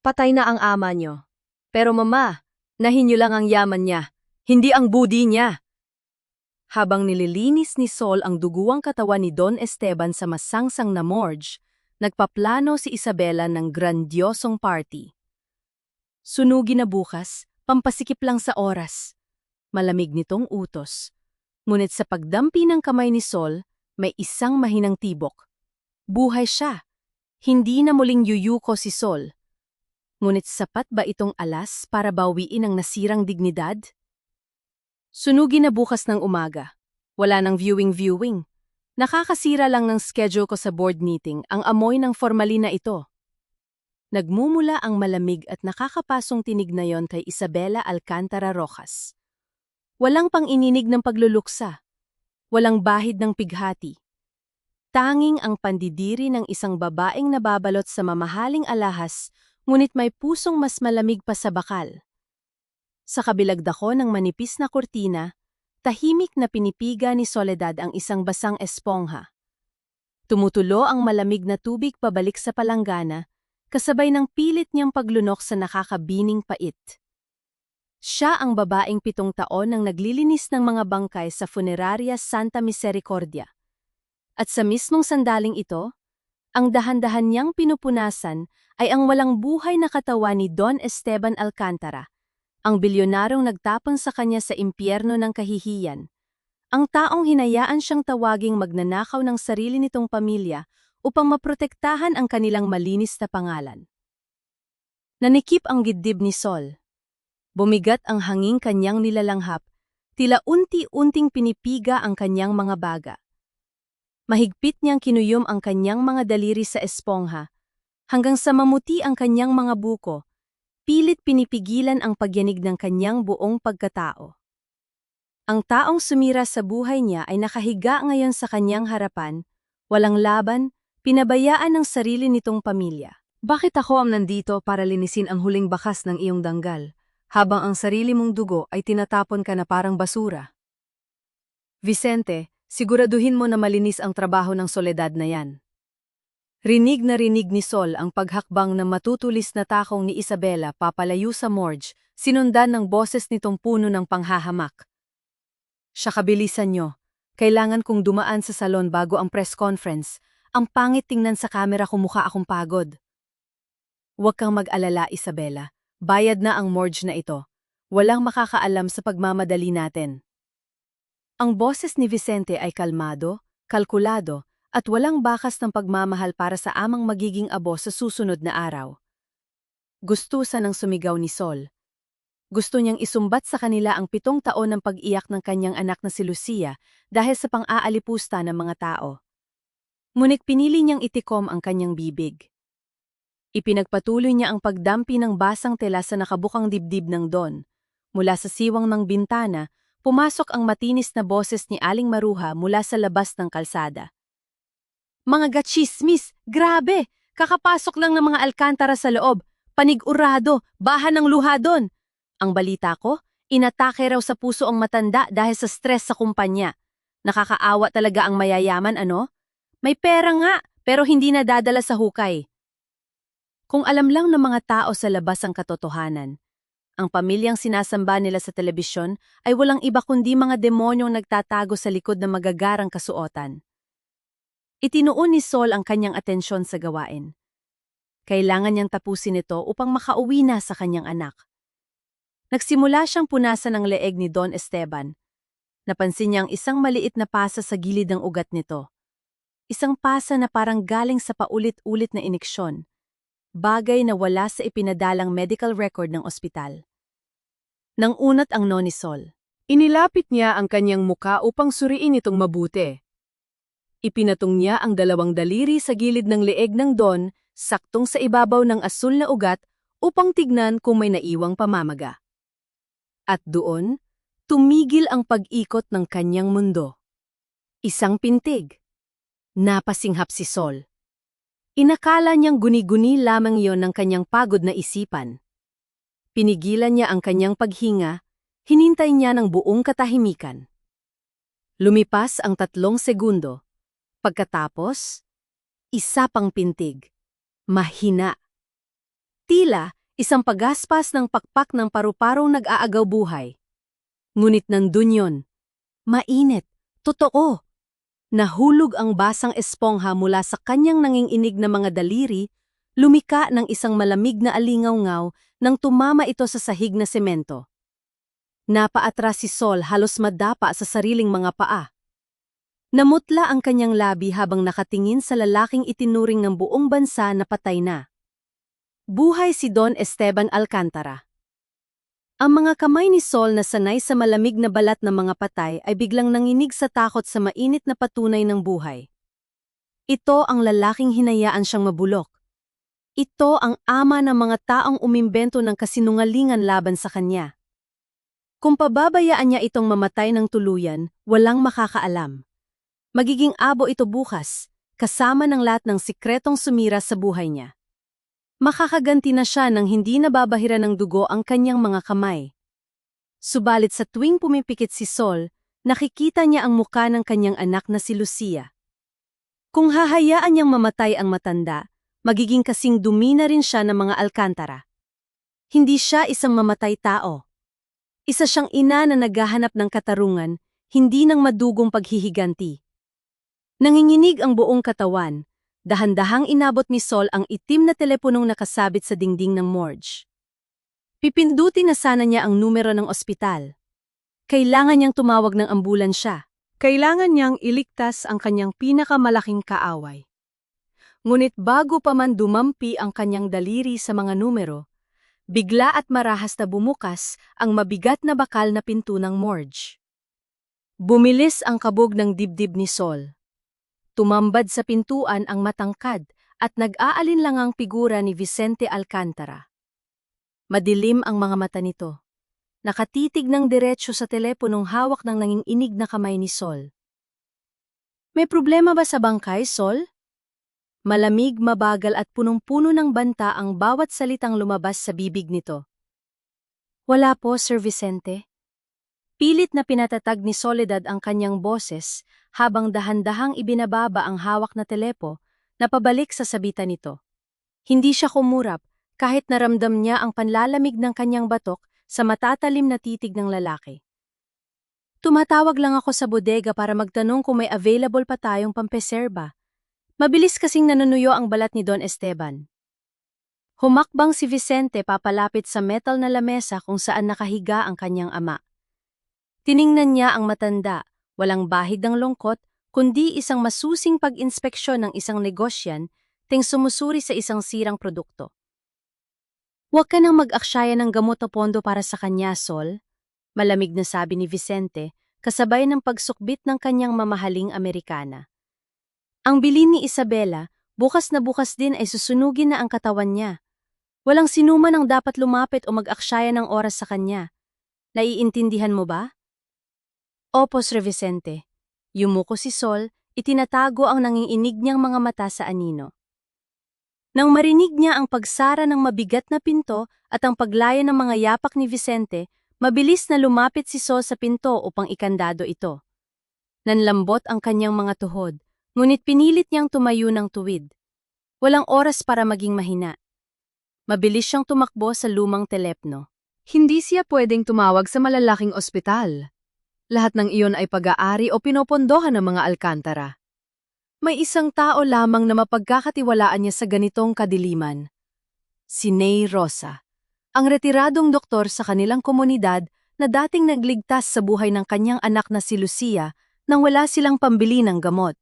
Patay na ang ama niyo. Pero mama, nahinyo lang ang yaman niya, hindi ang budi niya. Habang nililinis ni Sol ang duguang katawan ni Don Esteban sa masangsang na morgue, nagpaplano si Isabela ng grandiosong party. Sunugin na bukas, pampasikip lang sa oras. Malamig nitong utos. Ngunit sa pagdampi ng kamay ni Sol, may isang mahinang tibok. Buhay siya. Hindi na muling yuyuko si Sol. Ngunit sapat ba itong alas para bawiin ang nasirang dignidad? Sunugin na bukas ng umaga. Wala nang viewing. Nakakasira lang ng schedule ko sa board meeting ang amoy ng formalina ito. Nagmumula ang malamig at nakakapasong tinig na yon kay Isabela Alcantara Rojas. Walang pang-ininig ng pagluluksa. Walang bahid ng pighati. Tanging ang pandidiri ng isang babaeng nababalot sa mamahaling alahas, ngunit may pusong mas malamig pa sa bakal. Sa kabilag dako ng manipis na kurtina, tahimik na pinipiga ni Soledad ang isang basang espongha. Tumutulo ang malamig na tubig pabalik sa palanggana, kasabay ng pilit niyang paglunok sa nakakabining pait. Siya ang babaeng 7 taon nang naglilinis ng mga bangkay sa Funeraria Santa Misericordia. At sa mismong sandaling ito, ang dahan-dahan niyang pinupunasan ay ang walang buhay na katawan ni Don Esteban Alcantara, ang bilyonarong nagtapon sa kanya sa impyerno ng kahihiyan. Ang taong hinayaan siyang tawaging magnanakaw ng sarili nitong pamilya upang maprotektahan ang kanilang malinis na pangalan. Nanikip ang gidib ni Sol. Bumigat ang hanging kanyang nilalanghap, tila unti-unting pinipiga ang kanyang mga baga. Mahigpit niyang kinuyom ang kanyang mga daliri sa espongha, hanggang sa mamuti ang kanyang mga buko, pilit pinipigilan ang pagyanig ng kanyang buong pagkatao. Ang taong sumira sa buhay niya ay nakahiga ngayon sa kanyang harapan, walang laban, pinabayaan ng sarili nitong pamilya. Bakit ako ang nandito para linisin ang huling bakas ng iyong danggal, habang ang sarili mong dugo ay tinatapon ka na parang basura? Vicente, siguraduhin mo na malinis ang trabaho ng Soledad na yan. Rinig na rinig ni Sol ang paghakbang ng matutulis na takong ni Isabela papalayo sa morgue, sinundan ng boses nitong puno ng panghahamak. Siya, kabilisan nyo. Kailangan kong dumaan sa salon bago ang press conference. Ang pangit tingnan sa kamera kung mukha akong pagod. Huwag kang mag-alala, Isabela. Bayad na ang morgue na ito. Walang makakaalam sa pagmamadali natin. Ang boses ni Vicente ay kalmado, kalkulado, at walang bakas ng pagmamahal para sa amang magiging abo sa susunod na araw. Gustusan ng sumigaw ni Sol. Gusto niyang isumbat sa kanila ang 7 taon ng pag-iyak ng kanyang anak na si Lucia dahil sa pang-aalipusta ng mga tao. Ngunit pinili niyang itikom ang kanyang bibig. Ipinagpatuloy niya ang pagdampi ng basang tela sa nakabukang dibdib ng Don. Mula sa siwang ng bintana, pumasok ang matinis na boses ni Aling Maruha mula sa labas ng kalsada. Mga gachismis, grabe! Kakapasok lang ng mga Alcantara sa loob. Panig-urado, bahan ng luha doon. Ang balita ko, inatake raw sa puso ang matanda dahil sa stress sa kumpanya. Nakakaawa talaga ang mayayaman, ano? May pera nga, pero hindi nadadala sa hukay. Kung alam lang ng mga tao sa labas ang katotohanan, ang pamilyang sinasamba nila sa telebisyon ay walang iba kundi mga demonyong nagtatago sa likod ng magagarang kasuotan. Itinuon ni Sol ang kanyang atensyon sa gawain. Kailangan niyang tapusin ito upang makauwi na sa kanyang anak. Nagsimula siyang punasan ng leeg ni Don Esteban. Napansin niyang isang maliit na pasa sa gilid ng ugat nito. Isang pasa na parang galing sa paulit-ulit na ineksyon. Bagay na wala sa ipinadalang medical record ng ospital. Nang unat ang no ni Sol. Inilapit niya ang kanyang muka upang suriin itong mabuti. Ipinatong niya ang 2 daliri sa gilid ng leeg ng Don, saktong sa ibabaw ng asul na ugat, upang tignan kung may naiwang pamamaga. At doon, tumigil ang pag-ikot ng kanyang mundo. Isang pintig. Napasinghap si Sol. Inakala niyang guni-guni lamang iyon ng kanyang pagod na isipan. Pinigilan niya ang kanyang paghinga, hinintay niya ng buong katahimikan. Lumipas ang 3 segundo. Pagkatapos, isa pang pintig. Mahina. Tila, isang pagaspas ng pakpak ng paru-parong nag-aagaw buhay. Ngunit nandun yun. Mainit. Totoo. Nahulog ang basang espongha mula sa kanyang nanginginig na mga daliri, lumika ng isang malamig na alingaw-ngaw nang tumama ito sa sahig na semento. Napaatras si Sol halos madapa sa sariling mga paa. Namutla ang kanyang labi habang nakatingin sa lalaking itinuring ng buong bansa na patay na. Buhay si Don Esteban Alcantara. Ang mga kamay ni Sol na sanay sa malamig na balat ng mga patay ay biglang nanginig sa takot sa mainit na patunay ng buhay. Ito ang lalaking hinayaan siyang mabulok. Ito ang ama ng mga taong umimbento ng kasinungalingan laban sa kanya. Kung pababayaan niya itong mamatay ng tuluyan, walang makakaalam. Magiging abo ito bukas, kasama ng lahat ng sikretong sumira sa buhay niya. Makakaganti na siya nang hindi nababahira ng dugo ang kanyang mga kamay. Subalit sa tuwing pumipikit si Sol, nakikita niya ang muka ng kanyang anak na si Lucia. Kung hahayaan niyang mamatay ang matanda, magiging kasing dumi na rin siya ng mga Alcantara. Hindi siya isang mamatay tao. Isa siyang ina na naghahanap ng katarungan, hindi ng madugong paghihiganti. Nanginginig ang buong katawan. Dahan-dahang inabot ni Sol ang itim na teleponong nakasabit sa dingding ng morgue. Pipindutin na sana niya ang numero ng ospital. Kailangan niyang tumawag ng ambulansya. Kailangan niyang iligtas ang kanyang pinakamalaking kaaway. Ngunit bago pa man dumampi ang kanyang daliri sa mga numero, bigla at marahas na bumukas ang mabigat na bakal na pinto ng morgue. Bumilis ang kabog ng dibdib ni Sol. Tumambad sa pintuan ang matangkad at nag-aalinlangang figura ni Vicente Alcantara. Madilim ang mga mata nito. Nakatitig ng diretsyo sa teleponong hawak ng nanginginig na kamay ni Sol. May problema ba sa bangkay, Sol? Malamig, mabagal at punong-puno ng banta ang bawat salitang lumabas sa bibig nito. Wala po, Sir Vicente. Pilit na pinatatag ni Soledad ang kanyang boses habang dahan-dahang ibinababa ang hawak na telepo na pabalik sa sabitan nito. Hindi siya kumurap kahit naramdam niya ang panlalamig ng kanyang batok sa matatalim na titig ng lalaki. Tumatawag lang ako sa bodega para magtanong kung may available pa tayong pampeserba. Mabilis kasing nanunuyo ang balat ni Don Esteban. Humakbang si Vicente papalapit sa metal na lamesa kung saan nakahiga ang kanyang ama. Tiningnan niya ang matanda, walang bahid ng lungkot, kundi isang masusing pag-inspeksyon ng isang negosyan ting sumusuri sa isang sirang produkto. Huwag ka nang mag-aksyaya ng gamot o pondo para sa kanya, Sol, malamig na sabi ni Vicente, kasabay ng pagsukbit ng kanyang mamahaling Amerikana. Ang bilin ni Isabela, bukas na bukas din ay susunugin na ang katawan niya. Walang sinuman ang dapat lumapit o mag-aksyaya ng oras sa kanya. Naiintindihan mo ba? Opo, Sir Vicente. Yumuko si Sol, itinatago ang nanginginig niyang mga mata sa anino. Nang marinig niya ang pagsara ng mabigat na pinto at ang paglaya ng mga yapak ni Vicente, mabilis na lumapit si Sol sa pinto upang ikandado ito. Nanlambot ang kanyang mga tuhod, ngunit pinilit niyang tumayo ng tuwid. Walang oras para maging mahina. Mabilis siyang tumakbo sa lumang telepno. Hindi siya pwedeng tumawag sa malalaking ospital. Lahat ng iyon ay pag-aari o pinopondohan ng mga Alcantara. May isang tao lamang na mapagkakatiwalaan niya sa ganitong kadiliman. Si Ney Rosa, ang retiradong doktor sa kanilang komunidad na dating nagligtas sa buhay ng kanyang anak na si Lucia nang wala silang pambili ng gamot.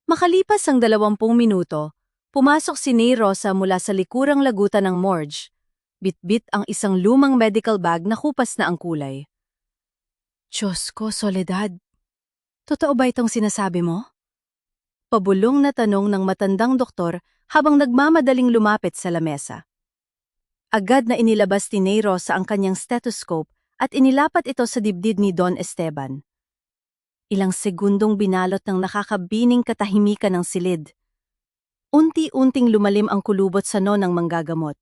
Makalipas ang 20 minuto, pumasok si Ney Rosa mula sa likurang lagutan ng morgue. Bitbit ang isang lumang medical bag na kupas na ang kulay. Diyos ko, Soledad. Totoo ba itong sinasabi mo? Pabulong na tanong ng matandang doktor habang nagmamadaling lumapit sa lamesa. Agad na inilabas ni Ney Rosa ang kanyang stethoscope at inilapat ito sa dibdib ni Don Esteban. Ilang segundong binalot ng nakakabining katahimikan ng silid. Unti-unting lumalim ang kulubot sa no ng manggagamot.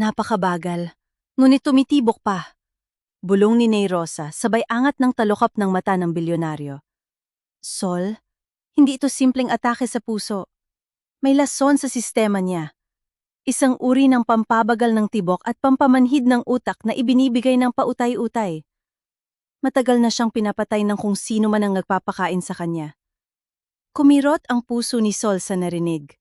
Napakabagal, ngunit tumitibok pa. Bulong ni Ney Rosa, sabay angat ng talukap ng mata ng bilyonaryo. Sol, hindi ito simpleng atake sa puso. May lason sa sistema niya. Isang uri ng pampabagal ng tibok at pampamanhid ng utak na ibinibigay ng pautay-utay. Matagal na siyang pinapatay ng kung sino man ang nagpapakain sa kanya. Kumirot ang puso ni Sol sa narinig.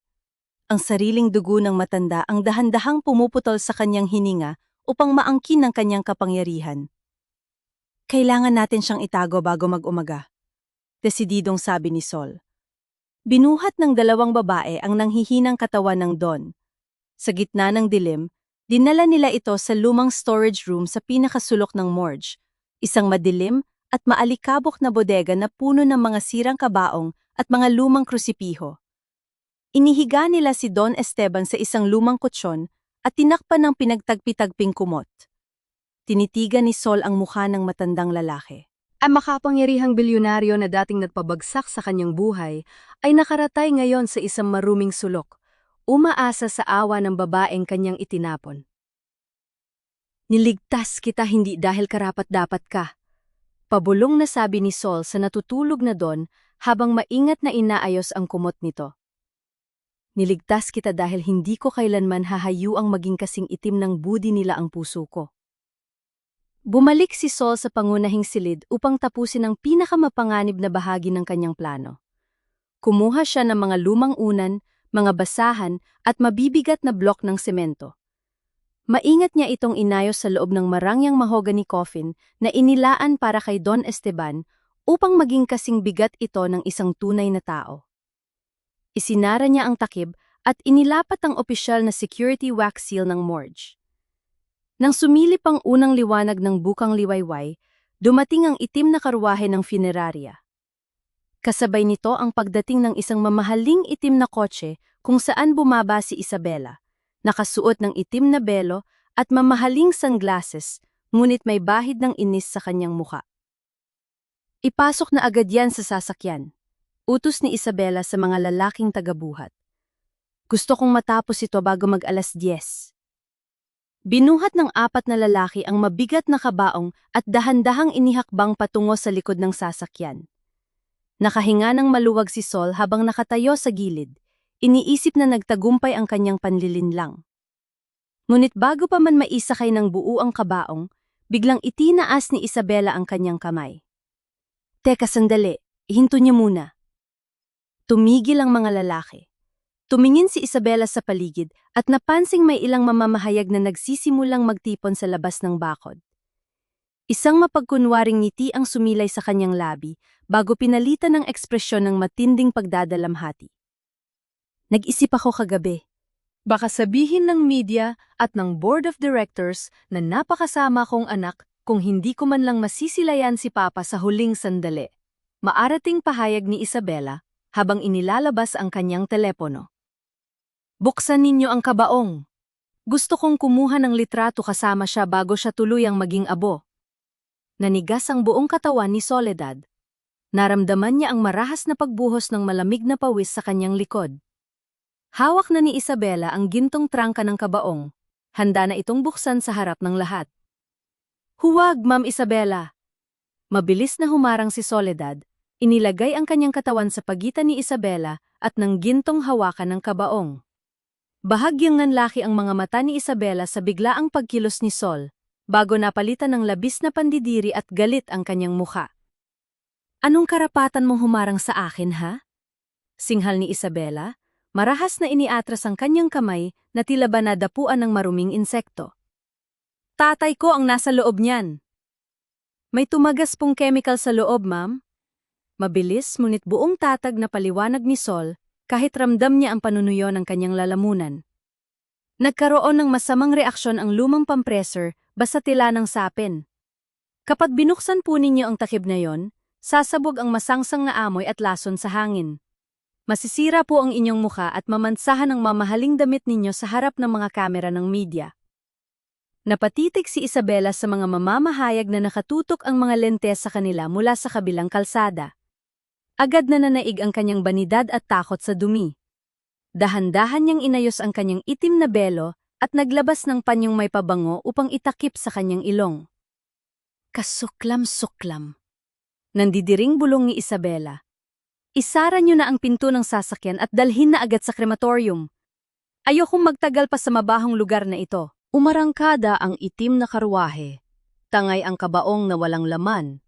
Ang sariling dugo ng matanda ang dahan-dahang pumuputol sa kanyang hininga upang maangkin ang kanyang kapangyarihan. Kailangan natin siyang itago bago mag-umaga, desididong sabi ni Sol. Binuhat ng dalawang babae ang nanghihinang katawan ng Don. Sa gitna ng dilim, dinala nila ito sa lumang storage room sa pinakasulok ng morgue, isang madilim at maalikabok na bodega na puno ng mga sirang kabaong at mga lumang krusipiho. Inihiga nila si Don Esteban sa isang lumang kutsyon at tinakpan ng pinagtagpi-tagping kumot. Tinitigan ni Sol ang mukha ng matandang lalaki. Ang makapangyarihang bilyonaryo na dating nagpabagsak sa kanyang buhay ay nakaratay ngayon sa isang maruming sulok, umaasa sa awa ng babaeng kanyang itinapon. Niligtas kita hindi dahil karapat-dapat ka. Pabulong na sabi ni Sol sa natutulog na Don habang maingat na inaayos ang kumot nito. Niligtas kita dahil hindi ko kailanman hahayuang maging kasing itim ng budi nila ang puso ko. Bumalik si Sol sa pangunahing silid upang tapusin ang pinakamapanganib na bahagi ng kanyang plano. Kumuha siya ng mga lumang unan, mga basahan at mabibigat na blok ng semento. Maingat niya itong inayos sa loob ng marangyang mahogany coffin na inilaan para kay Don Esteban upang maging kasing bigat ito ng isang tunay na tao. Isinara niya ang takip at inilapat ang opisyal na security wax seal ng morgue. Nang sumilip ang unang liwanag ng bukang liwayway, dumating ang itim na karwahe ng funeraria. Kasabay nito ang pagdating ng isang mamahaling itim na kotse kung saan bumaba si Isabela, nakasuot ng itim na belo at mamahaling sunglasses, ngunit may bahid ng inis sa kanyang muka. Ipasok na agad yan sa sasakyan. Utos ni Isabela sa mga lalaking tagabuhat. Gusto kong matapos ito bago mag-alas 10. Binuhat ng 4 na lalaki ang mabigat na kabaong at dahan-dahang inihakbang patungo sa likod ng sasakyan. Nakahinga ng maluwag si Sol habang nakatayo sa gilid. Iniisip na nagtagumpay ang kanyang panlilinlang. Ngunit bago pa man maisakay ng buo ang kabaong, biglang itinaas ni Isabela ang kanyang kamay. Teka sandali, ihinto niyo muna. Tumigil ang mga lalaki. Tumingin si Isabela sa paligid at napansing may ilang mamamahayag na nagsisimulang magtipon sa labas ng bakod. Isang mapagkunwaring ngiti ang sumilay sa kanyang labi bago pinalitan ng ekspresyon ng matinding pagdadalamhati. Nag-isip ako kagabi. Baka sabihin ng media at ng board of directors na napakasama kong anak kung hindi ko man lang masisilayan si Papa sa huling sandali. Maarating pahayag ni Isabela habang inilalabas ang kanyang telepono. Buksan ninyo ang kabaong. Gusto kong kumuha ng litrato kasama siya bago siya tuluyang maging abo. Nanigas ang buong katawan ni Soledad. Naramdaman niya ang marahas na pagbuhos ng malamig na pawis sa kanyang likod. Hawak na ni Isabela ang gintong trangka ng kabaong. Handa na itong buksan sa harap ng lahat. Huwag, Ma'am Isabela! Mabilis na humarang si Soledad. Inilagay ang kanyang katawan sa pagitan ni Isabela at ng gintong hawakan ng kabaong. Bahagyang nanlaki ang mga mata ni Isabela sa biglaang pagkilos ni Sol, bago napalitan ng labis na pandidiri at galit ang kanyang mukha. Anong karapatan mong humarang sa akin, ha? Singhal ni Isabela, marahas na iniatras ang kanyang kamay na tila ba nadapuan ng maruming insekto. Tatay ko ang nasa loob niyan. May tumagas pong chemical sa loob, ma'am. Mabilis ngunit buong tatag na paliwanag ni Sol kahit ramdam niya ang panunuyo ng kanyang lalamunan. Nagkaroon ng masamang reaksyon ang lumang pampreser basta tila ng sapin. Kapag binuksan po ninyo ang takip na yon, sasabog ang masangsang na amoy at lason sa hangin. Masisira po ang inyong mukha at mamansahan ang mamahaling damit ninyo sa harap ng mga kamera ng media. Napatitig si Isabela sa mga mamamahayag na nakatutok ang mga lentes sa kanila mula sa kabilang kalsada. Agad na nanaig ang kanyang banidad at takot sa dumi. Dahan-dahan niyang inayos ang kanyang itim na belo at naglabas ng panyong may pabango upang itakip sa kanyang ilong. Kasuklam-suklam. Nandidiring bulong ni Isabela. Isara niyo na ang pinto ng sasakyan at dalhin na agad sa krematorium. Ayokong magtagal pa sa mabahong lugar na ito. Umarangkada ang itim na karwahe. Tangay ang kabaong na walang laman,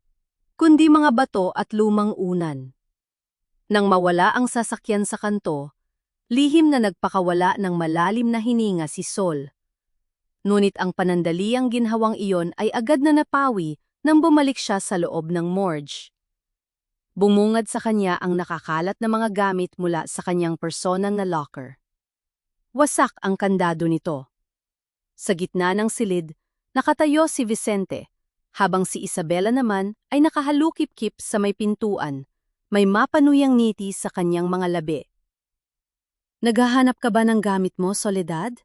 kundi mga bato at lumang unan. Nang mawala ang sasakyan sa kanto, lihim na nagpakawala ng malalim na hininga si Sol. Ngunit ang panandaliang ginhawang iyon ay agad na napawi nang bumalik siya sa loob ng morgue. Bumungad sa kanya ang nakakalat na mga gamit mula sa kanyang personal na locker. Wasak ang kandado nito. Sa gitna ng silid, nakatayo si Vicente, habang si Isabela naman ay nakahalukip-kip sa may pintuan, may mapanuyang ngiti sa kanyang mga labi. Naghahanap ka ba ng gamit mo, Soledad?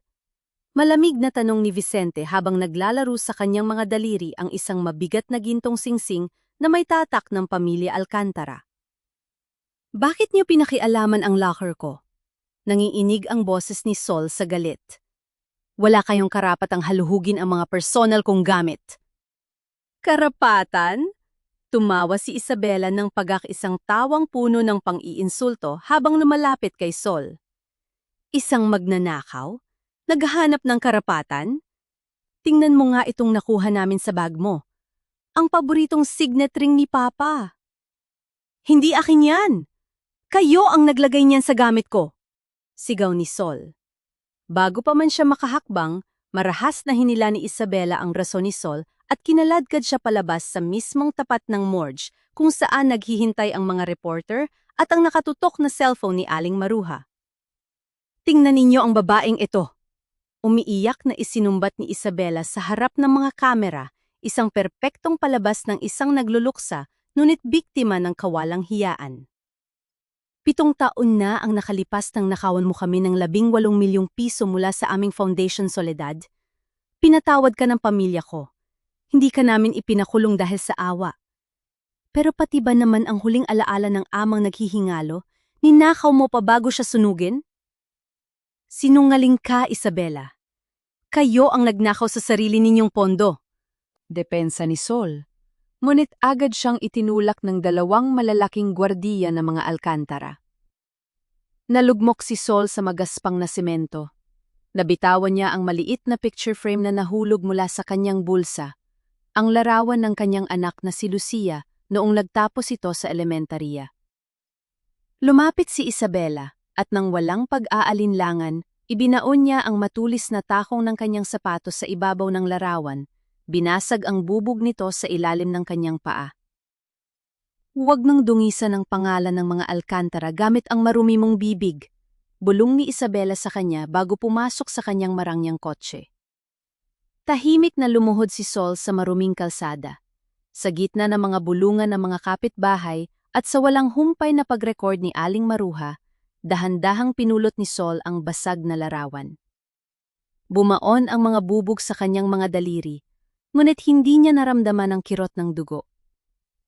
Malamig na tanong ni Vicente habang naglalaro sa kanyang mga daliri ang isang mabigat na gintong singsing na may tatak ng pamilya Alcantara. Bakit niyo pinakialaman ang locker ko? Nangiinig ang boses ni Sol sa galit. Wala kayong karapatang haluhugin ang mga personal kong gamit. Karapatan? Tumawa si Isabela ng pagkakaisang tawang puno ng pang-iinsulto habang lumalapit kay Sol. Isang magnanakaw? Naghahanap ng karapatan? Tingnan mo nga itong nakuha namin sa bag mo. Ang paboritong signet ring ni Papa. Hindi akin yan. Kayo ang naglagay niyan sa gamit ko. Sigaw ni Sol. Bago pa man siya makahakbang, marahas na hinila ni Isabela ang rason ni Sol at kinaladkad siya palabas sa mismong tapat ng morgue kung saan naghihintay ang mga reporter at ang nakatutok na cellphone ni Aling Maruha. Tingnan ninyo ang babaeng ito. Umiiyak na isinumbat ni Isabela sa harap ng mga kamera, isang perpektong palabas ng isang nagluluksa, ngunit biktima ng kawalang hiyaan. 7 taon na ang nakalipas nang nakawan mo kami ng 18 milyong piso mula sa aming foundation, Soledad. Pinatawad ka ng pamilya ko. Hindi ka namin ipinakulong dahil sa awa. Pero pati ba naman ang huling alaala ng amang naghihingalo, ninakaw mo pa bago siya sunugin? Sinungaling ka, Isabela. Kayo ang nagnakaw sa sarili ninyong pondo. Depensa ni Sol. Ngunit agad siyang itinulak ng 2 malalaking gwardiya na mga Alcantara. Nalugmok si Sol sa magaspang na semento. Nabitawan niya ang maliit na picture frame na nahulog mula sa kanyang bulsa, ang larawan ng kanyang anak na si Lucia noong nagtapos ito sa elementarya. Lumapit si Isabela at nang walang pag-aalinlangan, ibinaon niya ang matulis na takong ng kanyang sapatos sa ibabaw ng larawan. Binasag ang bubog nito sa ilalim ng kanyang paa. Huwag nang dungisan ang pangalan ng mga Alcantara gamit ang marumi mong bibig, bulong ni Isabela sa kanya bago pumasok sa kanyang marangyang kotse. Tahimik na lumuhod si Sol sa maruming kalsada, sa gitna ng mga bulungan ng mga kapitbahay at sa walang humpay na pag-record ni Aling Maruha, dahan-dahang pinulot ni Sol ang basag na larawan. Bumaon ang mga bubog sa kanyang mga daliri, ngunit hindi niya naramdaman ang kirot ng dugo.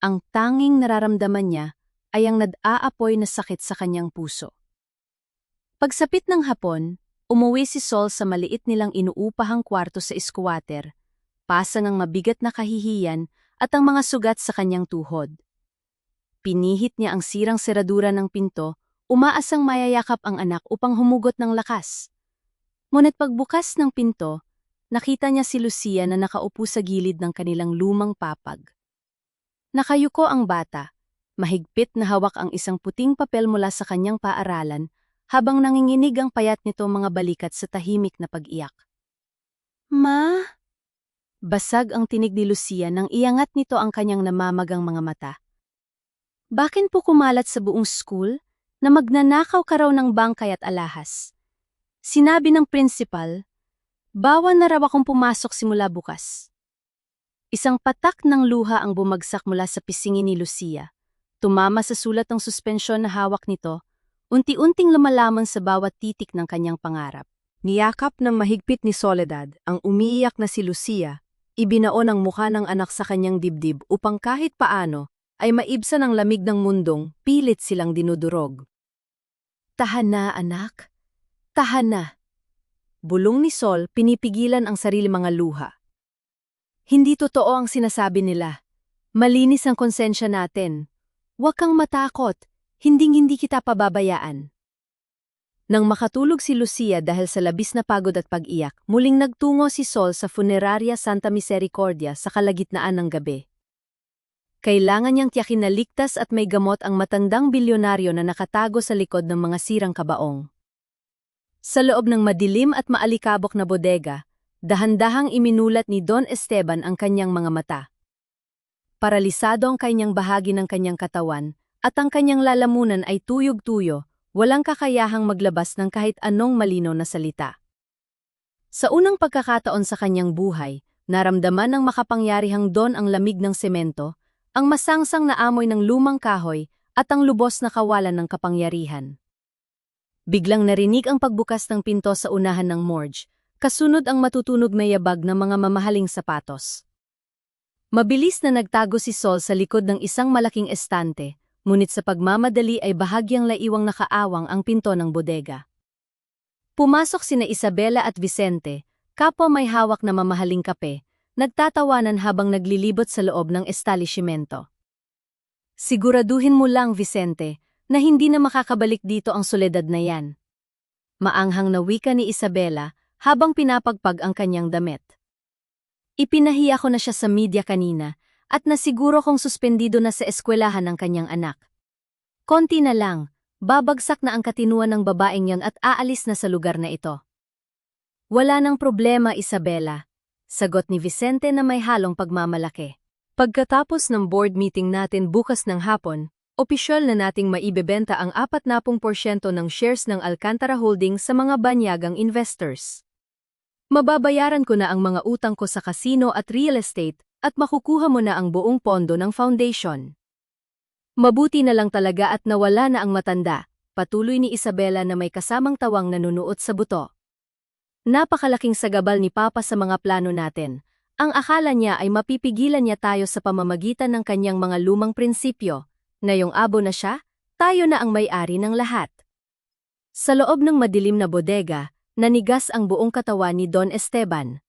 Ang tanging nararamdaman niya ay ang nag-aapoy na sakit sa kanyang puso. Pagsapit ng hapon, umuwi si Sol sa maliit nilang inuupahang kwarto sa squatter, pasang ang mabigat na kahihiyan at ang mga sugat sa kanyang tuhod. Pinihit niya ang sirang seradura ng pinto, umaasang mayayakap ang anak upang humugot ng lakas. Ngunit pagbukas ng pinto, nakita niya si Lucia na nakaupo sa gilid ng kanilang lumang papag. Nakayuko ang bata, mahigpit na hawak ang isang puting papel mula sa kanyang paaralan habang nanginginig ang payat nito mga balikat sa tahimik na pag-iyak. Ma? Basag ang tinig ni Lucia nang iangat nito ang kanyang namamagang mga mata. Bakit po kumalat sa buong school na magnanakaw ka raw ng bangkay at alahas? Sinabi ng principal, bawan na raw akong pumasok simula bukas. Isang patak ng luha ang bumagsak mula sa pisngi ni Lucia. Tumama sa sulat ng suspensyon na hawak nito, unti-unting lumalaman sa bawat titik ng kanyang pangarap. Niyakap ng mahigpit ni Soledad ang umiiyak na si Lucia, ibinaon ang mukha ng anak sa kanyang dibdib upang kahit paano ay maibsan ang lamig ng mundong pilit silang dinudurog. Tahan na, anak. Tahan na. Bulong ni Sol, pinipigilan ang sarili mga luha. Hindi totoo ang sinasabi nila. Malinis ang konsensya natin. Huwag kang matakot. Hinding-hindi kita pababayaan. Nang makatulog si Lucia dahil sa labis na pagod at pag-iyak, muling nagtungo si Sol sa Funeraria Santa Misericordia sa kalagitnaan ng gabi. Kailangan niyang tiyakin na ligtas at may gamot ang matandang bilyonaryo na nakatago sa likod ng mga sirang kabaong. Sa loob ng madilim at maalikabok na bodega, dahan-dahang iminulat ni Don Esteban ang kanyang mga mata. Paralisado ang kanyang bahagi ng kanyang katawan, at ang kanyang lalamunan ay tuyog-tuyo, walang kakayahang maglabas ng kahit anong malinaw na salita. Sa unang pagkakataon sa kanyang buhay, naramdaman ng makapangyarihang Don ang lamig ng semento, ang masangsang na amoy ng lumang kahoy, at ang lubos na kawalan ng kapangyarihan. Biglang narinig ang pagbukas ng pinto sa unahan ng morgue, kasunod ang matutunog na yabag ng mga mamahaling sapatos. Mabilis na nagtago si Sol sa likod ng isang malaking estante, ngunit sa pagmamadali ay bahagyang laiwang nakaawang ang pinto ng bodega. Pumasok sina Isabela at Vicente, kapwa may hawak na mamahaling kape, nagtatawanan habang naglilibot sa loob ng establishmento. Siguraduhin mo lang, Vicente, na hindi na makakabalik dito ang soledad na yan. Maanghang na wika ni Isabela habang pinapagpag ang kanyang damit. Ipinahiya ko na siya sa media kanina, at nasiguro kong suspendido na sa eskwelahan ng kanyang anak. Konti na lang, babagsak na ang katinuan ng babaeng yon at aalis na sa lugar na ito. Wala nang problema, Isabela, sagot ni Vicente na may halong pagmamalaki. Pagkatapos ng board meeting natin bukas ng hapon, opisyal na nating maibebenta ang 40% ng shares ng Alcantara Holdings sa mga banyagang investors. Mababayaran ko na ang mga utang ko sa casino at real estate, at makukuha mo na ang buong pondo ng foundation. Mabuti na lang talaga at nawala na ang matanda, patuloy ni Isabela na may kasamang tawang nanunuot sa buto. Napakalaking sagabal ni Papa sa mga plano natin. Ang akala niya ay mapipigilan niya tayo sa pamamagitan ng kanyang mga lumang prinsipyo. Ngayong abo na siya, tayo na ang may-ari ng lahat. Sa loob ng madilim na bodega, nanigas ang buong katawan ni Don Esteban.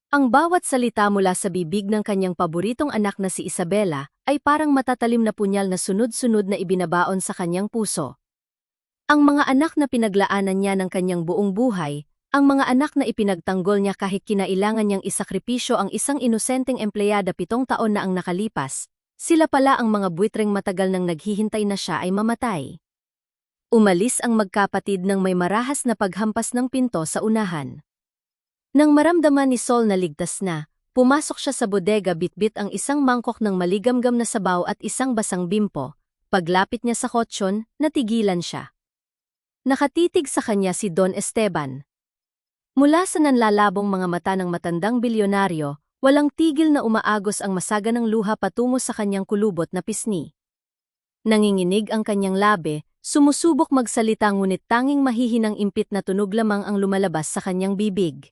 Ang bawat salita mula sa bibig ng kanyang paboritong anak na si Isabela ay parang matatalim na punyal na sunod-sunod na ibinabaon sa kanyang puso. Ang mga anak na pinaglaanan niya ng kanyang buong buhay, ang mga anak na ipinagtanggol niya kahit kinailangan niyang isakripisyo ang isang inosenteng empleyada 7 taon na ang nakalipas, sila pala ang mga buitreng matagal nang naghihintay na siya ay mamatay. Umalis ang magkapatid nang may marahas na paghampas ng pinto sa unahan. Nang maramdaman ni Sol na ligtas na, pumasok siya sa bodega bitbit ang isang mangkok ng maligamgam na sabaw at isang basang bimpo. Paglapit niya sa kotsyon, natigilan siya. Nakatitig sa kanya si Don Esteban. Mula sa nanlalabong mga mata ng matandang bilyonaryo, walang tigil na umaagos ang masaganang luha patungo sa kanyang kulubot na pisngi. Nanginginig ang kanyang labi, sumusubok magsalita ngunit tanging mahihinang impit na tunog lamang ang lumalabas sa kanyang bibig.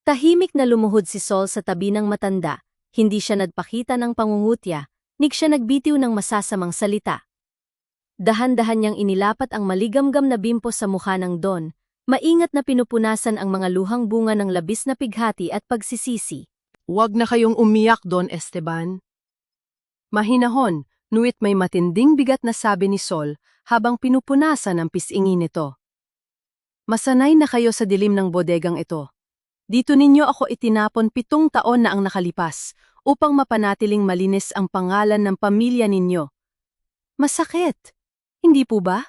Tahimik na lumuhod si Sol sa tabi ng matanda, hindi siya nagpakita ng pangungutya, nig siya nagbitiw ng masasamang salita. Dahan-dahan niyang inilapat ang maligamgam na bimpo sa mukha ng Don, maingat na pinupunasan ang mga luhang bunga ng labis na pighati at pagsisisi. Huwag na kayong umiyak, Don Esteban. Mahinahon, nuwit may matinding bigat na sabi ni Sol habang pinupunasan ang pisngi nito. Masanay na kayo sa dilim ng bodegang ito. Dito ninyo ako itinapon 7 taon na ang nakalipas upang mapanatiling malinis ang pangalan ng pamilya ninyo. Masakit, hindi po ba?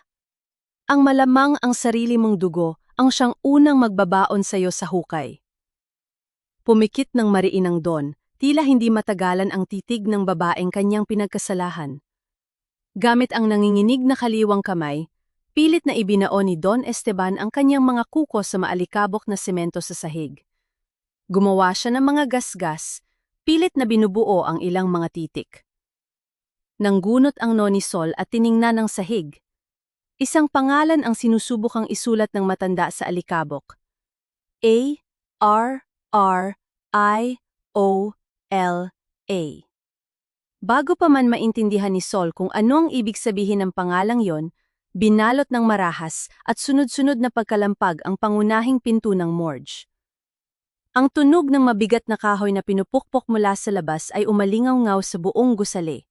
Ang malamang ang sarili mong dugo ang siyang unang magbabaon sa iyo sa hukay. Pumikit ng mariinang Don, tila hindi matagalan ang titig ng babaeng kanyang pinagkasalahan. Gamit ang nanginginig na kaliwang kamay, pilit na ibinaon ni Don Esteban ang kanyang mga kuko sa maalikabok na semento sa sahig. Gumawa siya ng mga gasgas, pilit na binubuo ang ilang mga titik. Nanggunot ang noni Sol at tiningnan ng sahig. Isang pangalan ang sinusubukang isulat ng matanda sa alikabok. A-R-R-I-O-L-A. Bago pa man maintindihan ni Sol kung ano ang ibig sabihin ng pangalang yon, binalot ng marahas at sunod-sunod na pagkalampag ang pangunahing pinto ng morgue. Ang tunog ng mabigat na kahoy na pinupukpok mula sa labas ay umalingaw-ngaw sa buong gusali.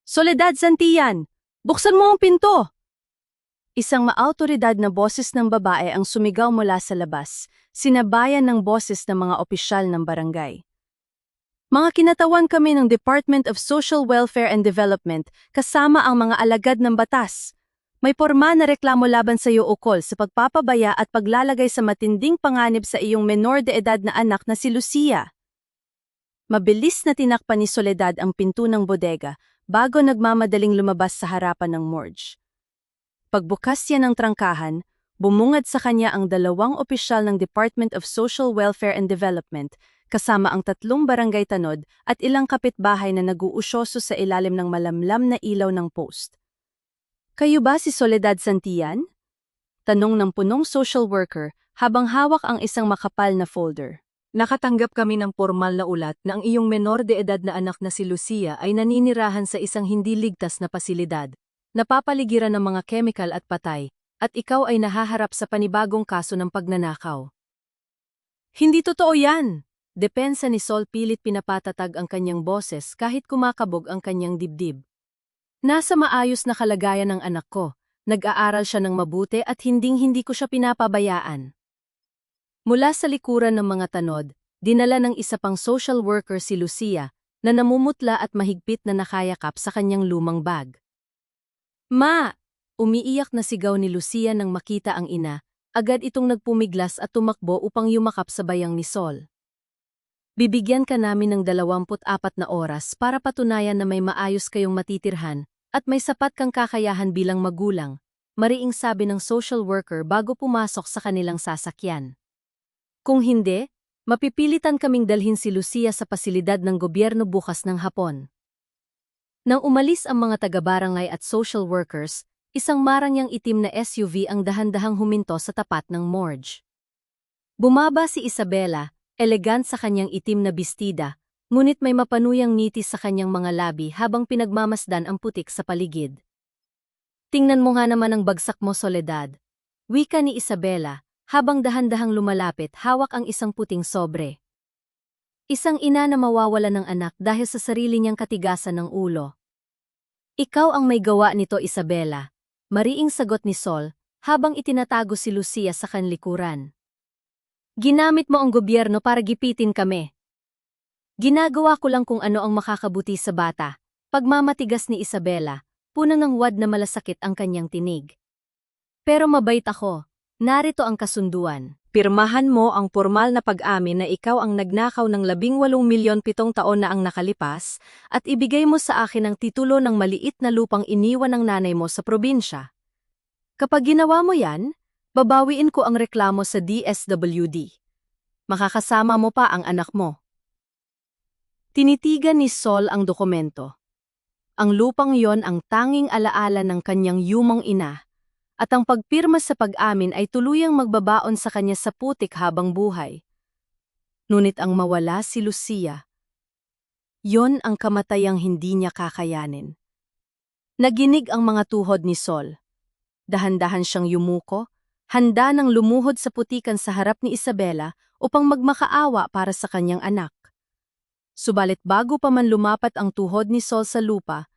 Soledad Santillan! Buksan mo ang pinto! Isang maautoridad na boses ng babae ang sumigaw mula sa labas, sinabayan ng boses ng mga opisyal ng barangay. Mga kinatawan kami ng Department of Social Welfare and Development kasama ang mga alagad ng batas. May porma na reklamo laban sa iyo ukol sa pagpapabaya at paglalagay sa matinding panganib sa iyong menor de edad na anak na si Lucia. Mabilis na tinakpan ni Soledad ang pinto ng bodega bago nagmamadaling lumabas sa harapan ng morgue. Pagbukas niya ng trangkahan, bumungad sa kanya ang 2 opisyal ng Department of Social Welfare and Development kasama ang 3 barangay tanod at ilang kapitbahay na nag-uusyoso sa ilalim ng malamlam na ilaw ng post. "Kayo ba si Soledad Santillan?" Tanong ng punong social worker habang hawak ang isang makapal na folder. "Nakatanggap kami ng formal na ulat na ang iyong menor de edad na anak na si Lucia ay naninirahan sa isang hindi ligtas na pasilidad, napapaligiran ng mga kemikal at patay, at ikaw ay nahaharap sa panibagong kaso ng pagnanakaw." "Hindi totoo yan!" Depensa ni Sol pilit pinapatatag ang kanyang boses kahit kumakabog ang kanyang dibdib. "Nasa maayos na kalagayan ng anak ko, nag-aaral siya ng mabuti at hinding-hindi ko siya pinapabayaan." Mula sa likuran ng mga tanod, dinala ng isa pang social worker si Lucia na namumutla at mahigpit na nakayakap sa kanyang lumang bag. "Ma!" Umiiyak na sigaw ni Lucia nang makita ang ina, agad itong nagpumiglas at tumakbo upang yumakap sa bayang ni Sol. "Bibigyan ka namin ng 24 na oras para patunayan na may maayos kayong matitirhan at may sapat kang kakayahan bilang magulang," mariing sabi ng social worker bago pumasok sa kanilang sasakyan. "Kung hindi, mapipilitan kaming dalhin si Lucia sa pasilidad ng gobyerno bukas ng hapon." Nang umalis ang mga taga-barangay at social workers, isang marangyang itim na SUV ang dahan-dahang huminto sa tapat ng morgue. Bumaba si Isabela, elegant sa kanyang itim na bestida, ngunit may mapanuyang ngitis sa kanyang mga labi habang pinagmamasdan ang putik sa paligid. "Tingnan mo nga naman ang bagsak mo, Soledad," wika ni Isabela, habang dahan-dahang lumalapit hawak ang isang puting sobre. Isang ina na mawawala ng anak dahil sa sarili niyang katigasan ng ulo. "Ikaw ang may gawa nito, Isabela," mariing sagot ni Sol, habang itinatago si Lucia sa kanlikuran. "Ginamit mo ang gobyerno para gipitin kami." "Ginagawa ko lang kung ano ang makakabuti sa bata," pagmamatigas ni Isabela, punang ng wad na malasakit ang kanyang tinig. "Pero mabait ako, narito ang kasunduan. Pirmahan mo ang pormal na pag-amin na ikaw ang nagnakaw ng 18,000,000 taon na ang nakalipas at ibigay mo sa akin ang titulo ng maliit na lupang iniwan ng nanay mo sa probinsya. Kapag ginawa mo yan, babawiin ko ang reklamo sa DSWD. Makakasama mo pa ang anak mo." Tinitigan ni Sol ang dokumento. Ang lupang yon ang tanging alaala ng kanyang yumong ina, at ang pagpirma sa pag-amin ay tuluyang magbabaon sa kanya sa putik habang buhay. Ngunit ang mawala si Lucia, yon ang kamatayang hindi niya kakayanin. Naginig ang mga tuhod ni Sol. Dahan-dahan siyang yumuko, handa nang lumuhod sa putikan sa harap ni Isabela upang magmakaawa para sa kanyang anak. Subalit bago pa man lumapat ang tuhod ni Sol sa lupa,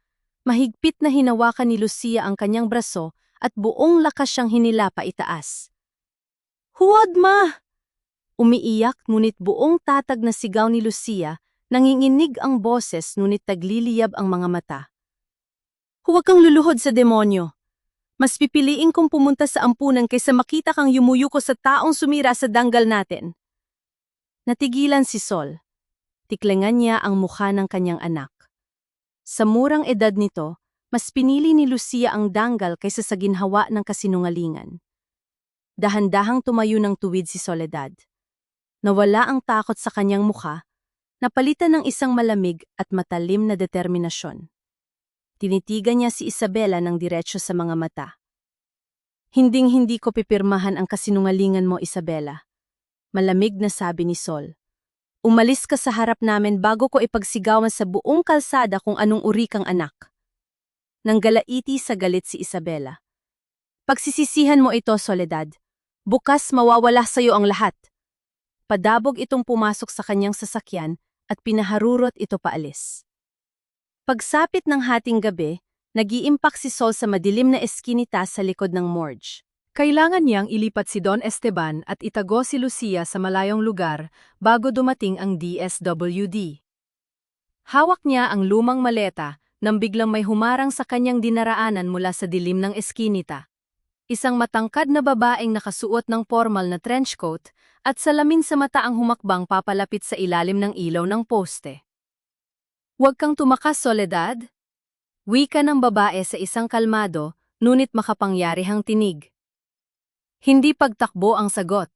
mahigpit na hinawakan ni Lucia ang kanyang braso at buong lakas siyang hinila paitaas. "Huwag, ma!" Umiiyak ngunit buong tatag na sigaw ni Lucia, nanginginig ang boses ngunit tagliliyab ang mga mata. "Huwag kang luluhod sa demonyo. Mas pipiliin kong pumunta sa ampunan kaysa makita kang yumuyuko sa taong sumira sa danggal natin." Natigilan si Sol. Tiklengan niya ang mukha ng kanyang anak. Sa murang edad nito, mas pinili ni Lucia ang danggal kaysa sa ginhawa ng kasinungalingan. Dahan-dahang tumayo ng tuwid si Soledad. Nawala ang takot sa kanyang mukha, napalitan ng isang malamig at matalim na determinasyon. Tinitigan niya si Isabela ng diretso sa mga mata. "Hinding-hindi ko pipirmahan ang kasinungalingan mo, Isabela," malamig na sabi ni Sol. "Umalis ka sa harap namin bago ko ipagsigawan sa buong kalsada kung anong uri kang anak." Nanggalaiti sa galit si Isabela. "Pagsisisihan mo ito, Soledad. Bukas mawawala sa iyo ang lahat." Padabog itong pumasok sa kanyang sasakyan at pinaharurot ito paalis. Pagsapit ng hating gabi, Nag-iimpak si Sol sa madilim na eskinita sa likod ng morgue. Kailangan niyang ilipat si Don Esteban at itago si Lucia sa malayong lugar bago dumating ang DSWD. Hawak niya ang lumang maleta nang biglang may humarang sa kanyang dinaraanan mula sa dilim ng eskinita. Isang matangkad na babaeng nakasuot ng formal na trench coat at salamin sa mata ang humakbang papalapit sa ilalim ng ilaw ng poste. "Huwag kang tumakas, Soledad," wika ng babae sa isang kalmado, ngunit makapangyarihang tinig. Hindi pagtakbo ang sagot.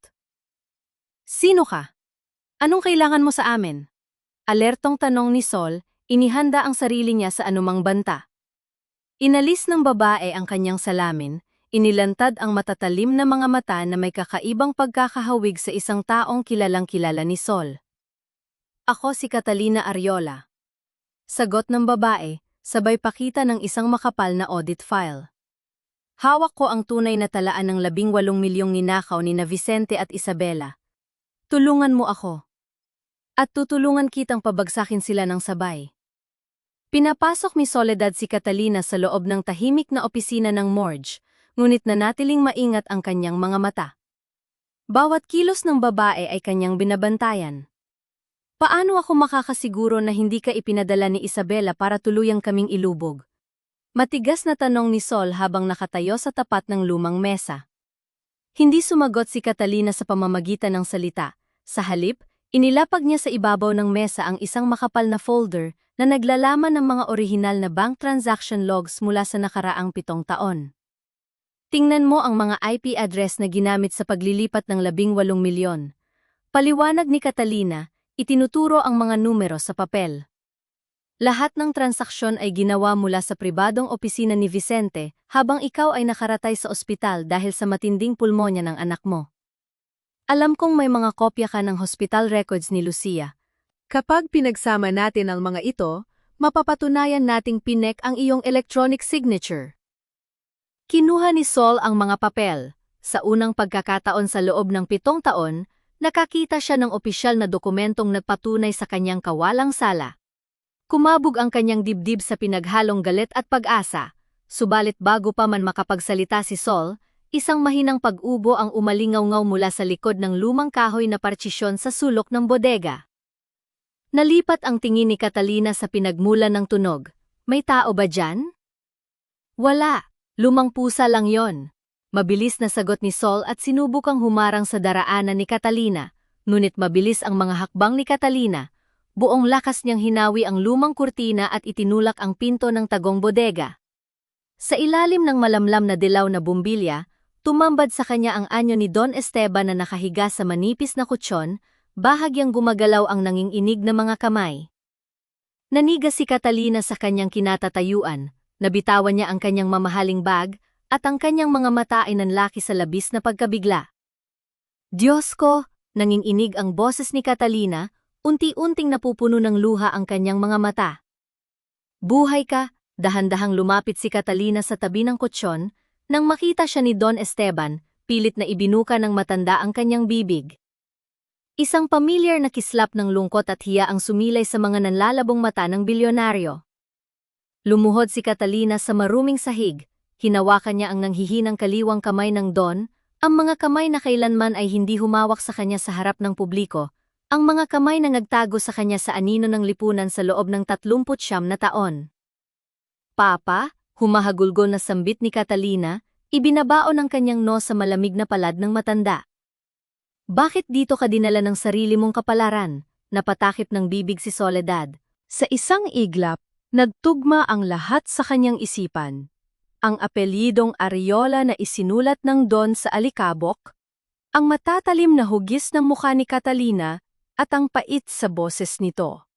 "Sino ka? Anong kailangan mo sa amin?" Alertong tanong ni Sol, inihanda ang sarili niya sa anumang banta. Inalis ng babae ang kanyang salamin, inilantad ang matatalim na mga mata na may kakaibang pagkakahawig sa isang taong kilalang-kilala ni Sol. "Ako si Catalina Ariola." Sagot ng babae, sabay pakita ng isang makapal na audit file. "Hawak ko ang tunay na talaan ng 18 milyong ninakaw ni na Vicente at Isabela. Tulungan mo ako. At tutulungan kitang pabagsakin sila ng sabay." Pinapasok ni Soledad si Catalina sa loob ng tahimik na opisina ng morgue, ngunit nanatiling maingat ang kanyang mga mata. Bawat kilos ng babae ay kanyang binabantayan. "Paano ako makakasiguro na hindi ka ipinadala ni Isabela para tuluyang kaming ilubog?" Matigas na tanong ni Sol habang nakatayo sa tapat ng lumang mesa. Hindi sumagot si Catalina sa pamamagitan ng salita. Sa halip, inilapag niya sa ibabaw ng mesa ang isang makapal na folder na naglalaman ng mga orihinal na bank transaction logs mula sa nakaraang 7 taon. "Tingnan mo ang mga IP address na ginamit sa paglilipat ng 18 milyon. Paliwanag ni Catalina, itinuturo ang mga numero sa papel. "Lahat ng transaksyon ay ginawa mula sa pribadong opisina ni Vicente habang ikaw ay nakaratay sa ospital dahil sa matinding pulmonya ng anak mo. Alam kong may mga kopya ka ng hospital records ni Lucia. Kapag pinagsama natin ang mga ito, mapapatunayan nating pinek ang iyong electronic signature." Kinuha ni Sol ang mga papel. Sa unang pagkakataon sa loob ng 7 taon, nakakita siya ng opisyal na dokumentong nagpatunay sa kanyang kawalang sala. Kumabog ang kanyang dibdib sa pinaghalong galit at pag-asa, subalit bago pa man makapagsalita si Sol, isang mahinang pag-ubo ang umalingaw-ngaw mula sa likod ng lumang kahoy na partisyon sa sulok ng bodega. Nalipat ang tingin ni Catalina sa pinagmulan ng tunog. "May tao ba dyan?" "Wala, lumang pusa lang yon." Mabilis na sagot ni Sol at sinubukang humarang sa daraanan ni Catalina, ngunit mabilis ang mga hakbang ni Catalina. Buong lakas niyang hinawi ang lumang kurtina at itinulak ang pinto ng tagong bodega. Sa ilalim ng malamlam na dilaw na bumbilya, tumambad sa kanya ang anyo ni Don Esteban na nakahiga sa manipis na kutsyon, bahagyang gumagalaw ang nanginginig na mga kamay. Naniga si Catalina sa kanyang kinatatayuan, nabitawan niya ang kanyang mamahaling bag, at ang kanyang mga mata ay nanlaki sa labis na pagkabigla. "Diyos ko!" Nanginginig ang boses ni Catalina, unti-unting napupuno ng luha ang kanyang mga mata. "Buhay ka!" Dahan-dahang lumapit si Catalina sa tabi ng kutsyon, nang makita siya ni Don Esteban, pilit na ibinuka ng matanda ang kanyang bibig. Isang pamilyar na kislap ng lungkot at hiya ang sumilay sa mga nanlalabong mata ng bilyonaryo. Lumuhod si Catalina sa maruming sahig, hinawakan niya ang nanghihinang kaliwang kamay ng Don, ang mga kamay na kailanman ay hindi humawak sa kanya sa harap ng publiko, ang mga kamay na nagtago sa kanya sa anino ng lipunan sa loob ng 39 na taon. "Papa," humahagulgol na sambit ni Catalina, ibinabaon ang kanyang no sa malamig na palad ng matanda. "Bakit dito ka dinala ng sarili mong kapalaran?" Napatakip ng bibig si Soledad. Sa isang iglap, nagtugma ang lahat sa kanyang isipan. Ang apelyidong Ariola na isinulat ng Don sa alikabok, ang matatalim na hugis ng mukha ni Catalina, at ang pait sa boses nito.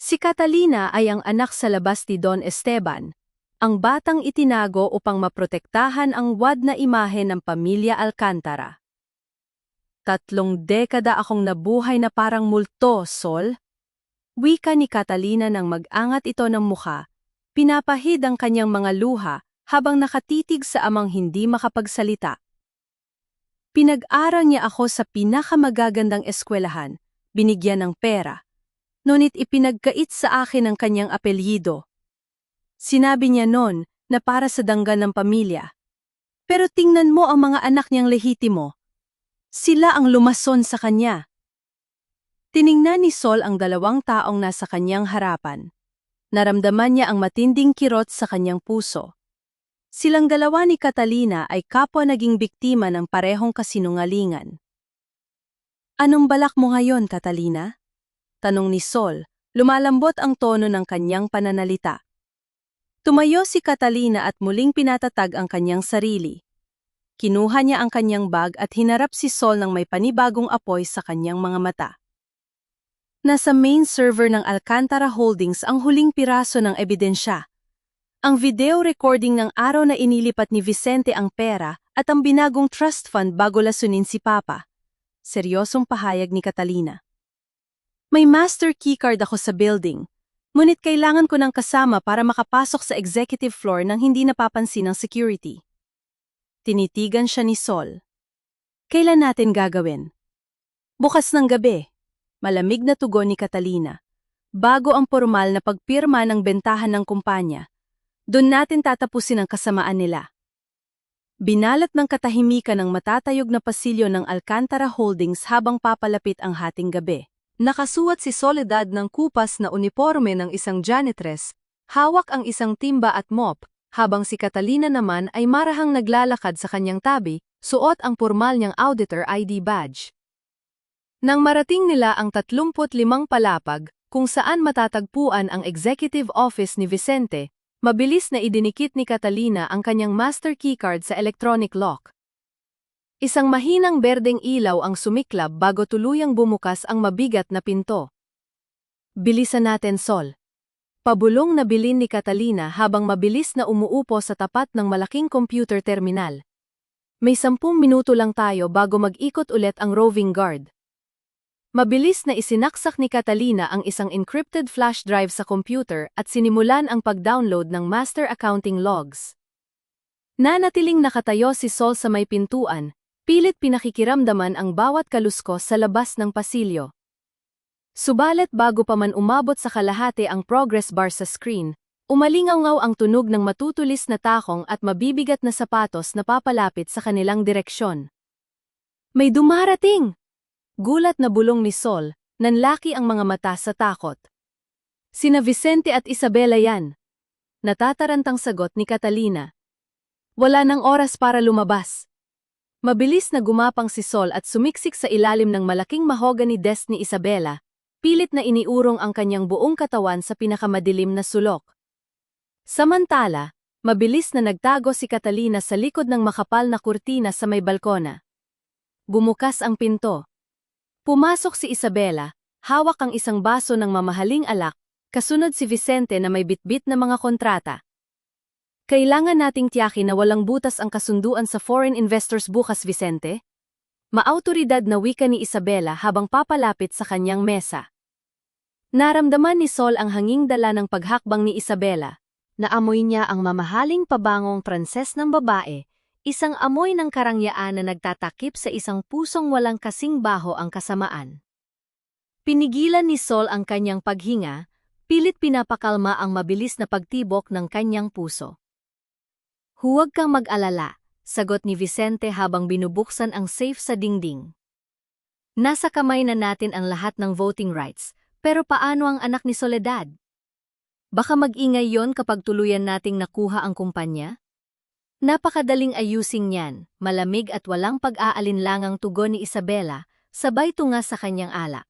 Si Catalina ay ang anak sa labas ni Don Esteban, ang batang itinago upang maprotektahan ang wad na imahe ng pamilya Alcantara. 3 dekada akong nabuhay na parang multo, Sol. Wika ni Catalina nang mag-angat ito ng mukha, pinapahid ang kanyang mga luha habang nakatitig sa amang hindi makapagsalita. "Pinag-aral niya ako sa pinakamagagandang eskwelahan, binigyan ng pera, ngunit ipinagkait sa akin ang kanyang apelyido. Sinabi niya noon na para sa danggan ng pamilya. Pero tingnan mo ang mga anak niyang lehitimo. Sila ang lumason sa kanya. Tiningnan ni Sol ang dalawang taong nasa kanyang harapan. Naramdaman niya ang matinding kirot sa kanyang puso. Silang dalawa ni Catalina ay kapwa naging biktima ng parehong kasinungalingan. Anong balak mo ngayon, Catalina? Tanong ni Sol, lumalambot ang tono ng kanyang pananalita. Tumayo si Catalina at muling pinatatag ang kanyang sarili. Kinuha niya ang kanyang bag at hinarap si Sol ng may panibagong apoy sa kanyang mga mata. Nasa main server ng Alcantara Holdings ang huling piraso ng ebidensya. Ang video recording ng araw na inilipat ni Vicente ang pera at ang binagong trust fund bago lasunin si Papa. Seryosong pahayag ni Catalina. May master keycard ako sa building, ngunit kailangan ko ng kasama para makapasok sa executive floor nang hindi napapansin ng security. Tinitigan siya ni Sol. Kailan natin gagawin? Bukas ng gabi. Malamig na tugon ni Catalina. Bago ang formal na pagpirma ng bentahan ng kumpanya, doon natin tatapusin ang kasamaan nila. Binalat ng katahimikan ng matatayog na pasilyo ng Alcantara Holdings habang papalapit ang hating gabi. Nakasuot si Soledad ng kupas na uniforme ng isang janitress, hawak ang isang timba at mop, habang si Catalina naman ay marahang naglalakad sa kanyang tabi, suot ang pormal niyang auditor ID badge. Nang marating nila ang 35 palapag, kung saan matatagpuan ang executive office ni Vicente, mabilis na idinikit ni Catalina ang kanyang master keycard sa electronic lock. Isang mahinang berdeng ilaw ang sumiklab bago tuluyang bumukas ang mabigat na pinto. Bilisan natin, Sol. Pabulong na bilin ni Catalina habang mabilis na umuupo sa tapat ng malaking computer terminal. May 10 minuto lang tayo bago mag-ikot ulit ang roving guard. Mabilis na isinaksak ni Catalina ang isang encrypted flash drive sa computer at sinimulan ang pag-download ng master accounting logs. Nanatiling nakatayo si Sol sa may pintuan, pilit pinakikiramdaman ang bawat kaluskos sa labas ng pasilyo. Subalit bago pa man umabot sa kalahati ang progress bar sa screen, umalingaw-ngaw ang tunog ng matutulis na takong at mabibigat na sapatos na papalapit sa kanilang direksyon. May dumarating! Gulat na bulong ni Sol, nanlaki ang mga mata sa takot. Sina Vicente at Isabela yan. Natatarantang sagot ni Catalina. Wala nang oras para lumabas. Mabilis na gumapang si Sol at sumiksik sa ilalim ng malaking mahogany desk ni Isabela, pilit na iniurong ang kanyang buong katawan sa pinakamadilim na sulok. Samantala, mabilis na nagtago si Catalina sa likod ng makapal na kurtina sa may balkona. Bumukas ang pinto. Pumasok si Isabela, hawak ang isang baso ng mamahaling alak, kasunod si Vicente na may bitbit na mga kontrata. Kailangan nating tiyakin na walang butas ang kasunduan sa foreign investors bukas, Vicente. Maautoridad na wika ni Isabela habang papalapit sa kanyang mesa. Naramdaman ni Sol ang hanging dala ng paghakbang ni Isabela. Naamoy niya ang mamahaling pabangong Pranses ng babae, isang amoy ng karangyaan na nagtatakip sa isang pusong walang kasing baho ang kasamaan. Pinigilan ni Sol ang kanyang paghinga, pilit pinapakalma ang mabilis na pagtibok ng kanyang puso. Huwag kang mag-alala, sagot ni Vicente habang binubuksan ang safe sa dingding. Nasa kamay na natin ang lahat ng voting rights, pero paano ang anak ni Soledad? Baka mag-ingay yon kapag tuluyan nating nakuha ang kumpanya? Napakadaling ayusin niyan, malamig at walang pag-aalinlangang tugon ni Isabela, sabay tunga sa kanyang alak.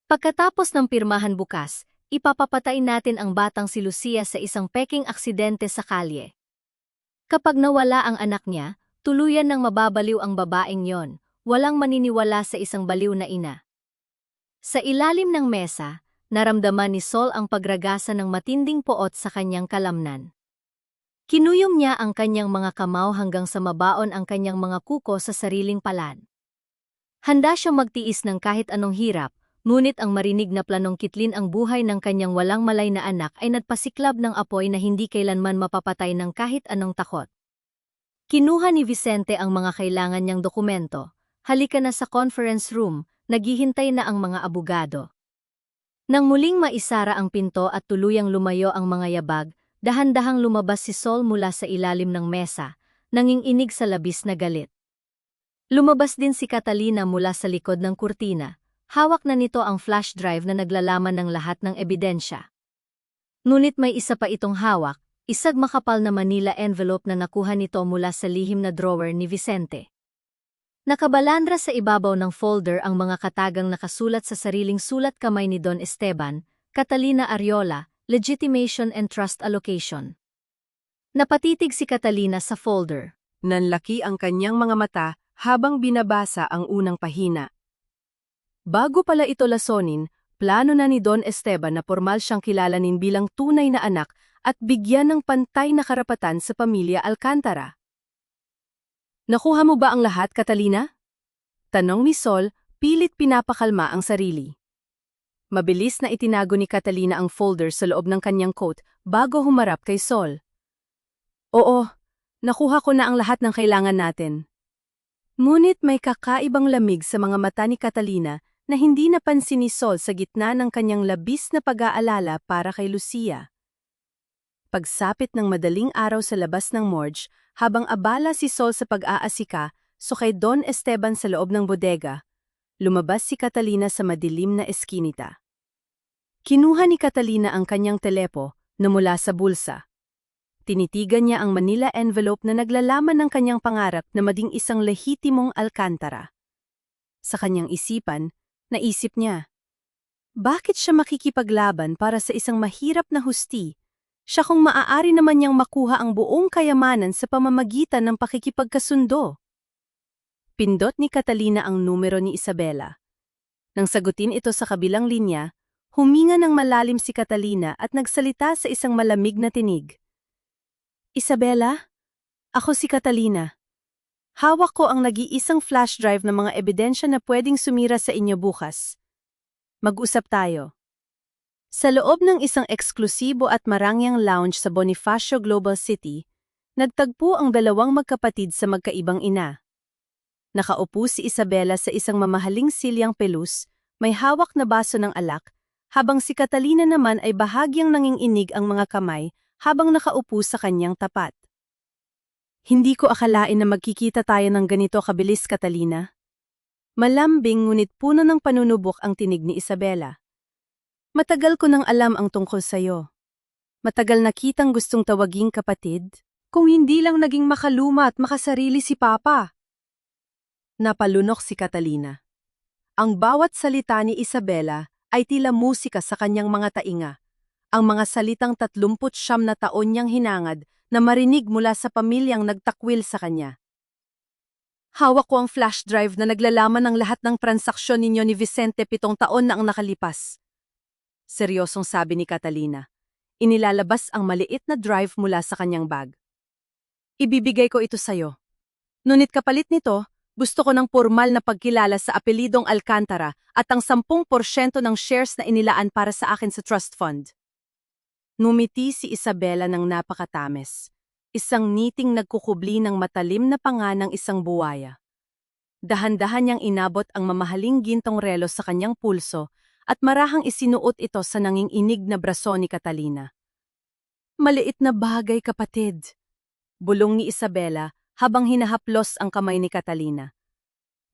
Pagkatapos ng pirmahan bukas, ipapapatay natin ang batang si Lucia sa isang peking aksidente sa kalye. Kapag nawala ang anak niya, tuluyan ng mababaliw ang babaeng yon, walang maniniwala sa isang baliw na ina. Sa ilalim ng mesa, naramdaman ni Sol ang pagragasa ng matinding poot sa kanyang kalamnan. Kinuyom niya ang kanyang mga kamao hanggang sa mabaon ang kanyang mga kuko sa sariling palad. Handa siyang magtiis ng kahit anong hirap, ngunit ang marinig na planong kitlin ang buhay ng kanyang walang malay na anak ay nagpasiklab ng apoy na hindi kailanman mapapatay ng kahit anong takot. Kinuha ni Vicente ang mga kailangan niyang dokumento. Halika na sa conference room, naghihintay na ang mga abogado. Nang muling maisara ang pinto at tuluyang lumayo ang mga yabag, dahan-dahang lumabas si Sol mula sa ilalim ng mesa, nanginginig sa labis na galit. Lumabas din si Catalina mula sa likod ng kurtina. Hawak na nito ang flash drive na naglalaman ng lahat ng ebidensya. Ngunit may isa pa itong hawak, isang makapal na Manila envelope na nakuha nito mula sa lihim na drawer ni Vicente. Nakabalandra sa ibabaw ng folder ang mga katagang nakasulat sa sariling sulat kamay ni Don Esteban, Catalina Ariola, Legitimation and Trust Allocation. Napatitig si Catalina sa folder. Nanlaki ang kanyang mga mata habang binabasa ang unang pahina. Bago pala ito lasonin, plano na ni Don Esteban na formal siyang kilalanin bilang tunay na anak at bigyan ng pantay na karapatan sa pamilya Alcantara. Nakuha mo ba ang lahat, Catalina? Tanong ni Sol, pilit pinapakalma ang sarili. Mabilis na itinago ni Catalina ang folder sa loob ng kanyang coat bago humarap kay Sol. Oo, nakuha ko na ang lahat ng kailangan natin. Ngunit may kakaibang lamig sa mga mata ni Catalina na hindi napansin ni Sol sa gitna ng kanyang labis na pag-aalala para kay Lucia. Pagsapit ng madaling araw sa labas ng morgue, habang abala si Sol sa pag-aasika, so kay Don Esteban sa loob ng bodega, lumabas si Catalina sa madilim na eskinita. Kinuha ni Catalina ang kanyang telepo na mula sa bulsa. Tinitigan niya ang Manila envelope na naglalaman ng kanyang pangarap na maging isang lehitimong Alcantara. Sa kanyang isipan, naisip niya, bakit siya makikipaglaban para sa isang mahirap na husti? Siya kung maaari naman niyang makuha ang buong kayamanan sa pamamagitan ng pakikipagkasundo. Pindot ni Catalina ang numero ni Isabela. Nang sagutin ito sa kabilang linya, huminga ng malalim si Catalina at nagsalita sa isang malamig na tinig. Isabela, ako si Catalina. Hawak ko ang nag-iisang flash drive ng mga ebidensya na pwedeng sumira sa inyo bukas. Mag-usap tayo. Sa loob ng isang eksklusibo at marangyang lounge sa Bonifacio Global City, nagtagpo ang dalawang magkapatid sa magkaibang ina. Nakaupo si Isabela sa isang mamahaling silyang pelus, may hawak na baso ng alak, habang si Catalina naman ay bahagyang nanginginig ang mga kamay habang nakaupo sa kanyang tapat. Hindi ko akalain na magkikita tayo ng ganito kabilis, Catalina. Malambing ngunit puno ng panunubok ang tinig ni Isabela. Matagal ko nang alam ang tungkol sa'yo. Matagal na kitang gustong tawaging kapatid, kung hindi lang naging makaluma at makasarili si Papa. Napalunok si Catalina. Ang bawat salita ni Isabela ay tila musika sa kanyang mga tainga. Ang mga salitang 39 na taon niyang hinangad na marinig mula sa pamilyang nagtakwil sa kanya. Hawak ko ang flash drive na naglalaman ng lahat ng transaksyon ninyo ni Vicente 7 taon na ang nakalipas. Seryosong sabi ni Catalina. Inilalabas ang maliit na drive mula sa kanyang bag. Ibibigay ko ito sa'yo. Ngunit kapalit nito, gusto ko ng formal na pagkilala sa apelidong Alcantara at ang 10% ng shares na inilaan para sa akin sa trust fund. Ngumiti si Isabela ng napakatames. Isang ngiting nagkukubli ng matalim na panga ng isang buwaya. Dahan-dahan niyang inabot ang mamahaling gintong relo sa kanyang pulso at marahang isinuot ito sa nanginginig na braso ni Catalina. Maliit na bagay, kapatid. Bulong ni Isabela habang hinahaplos ang kamay ni Catalina.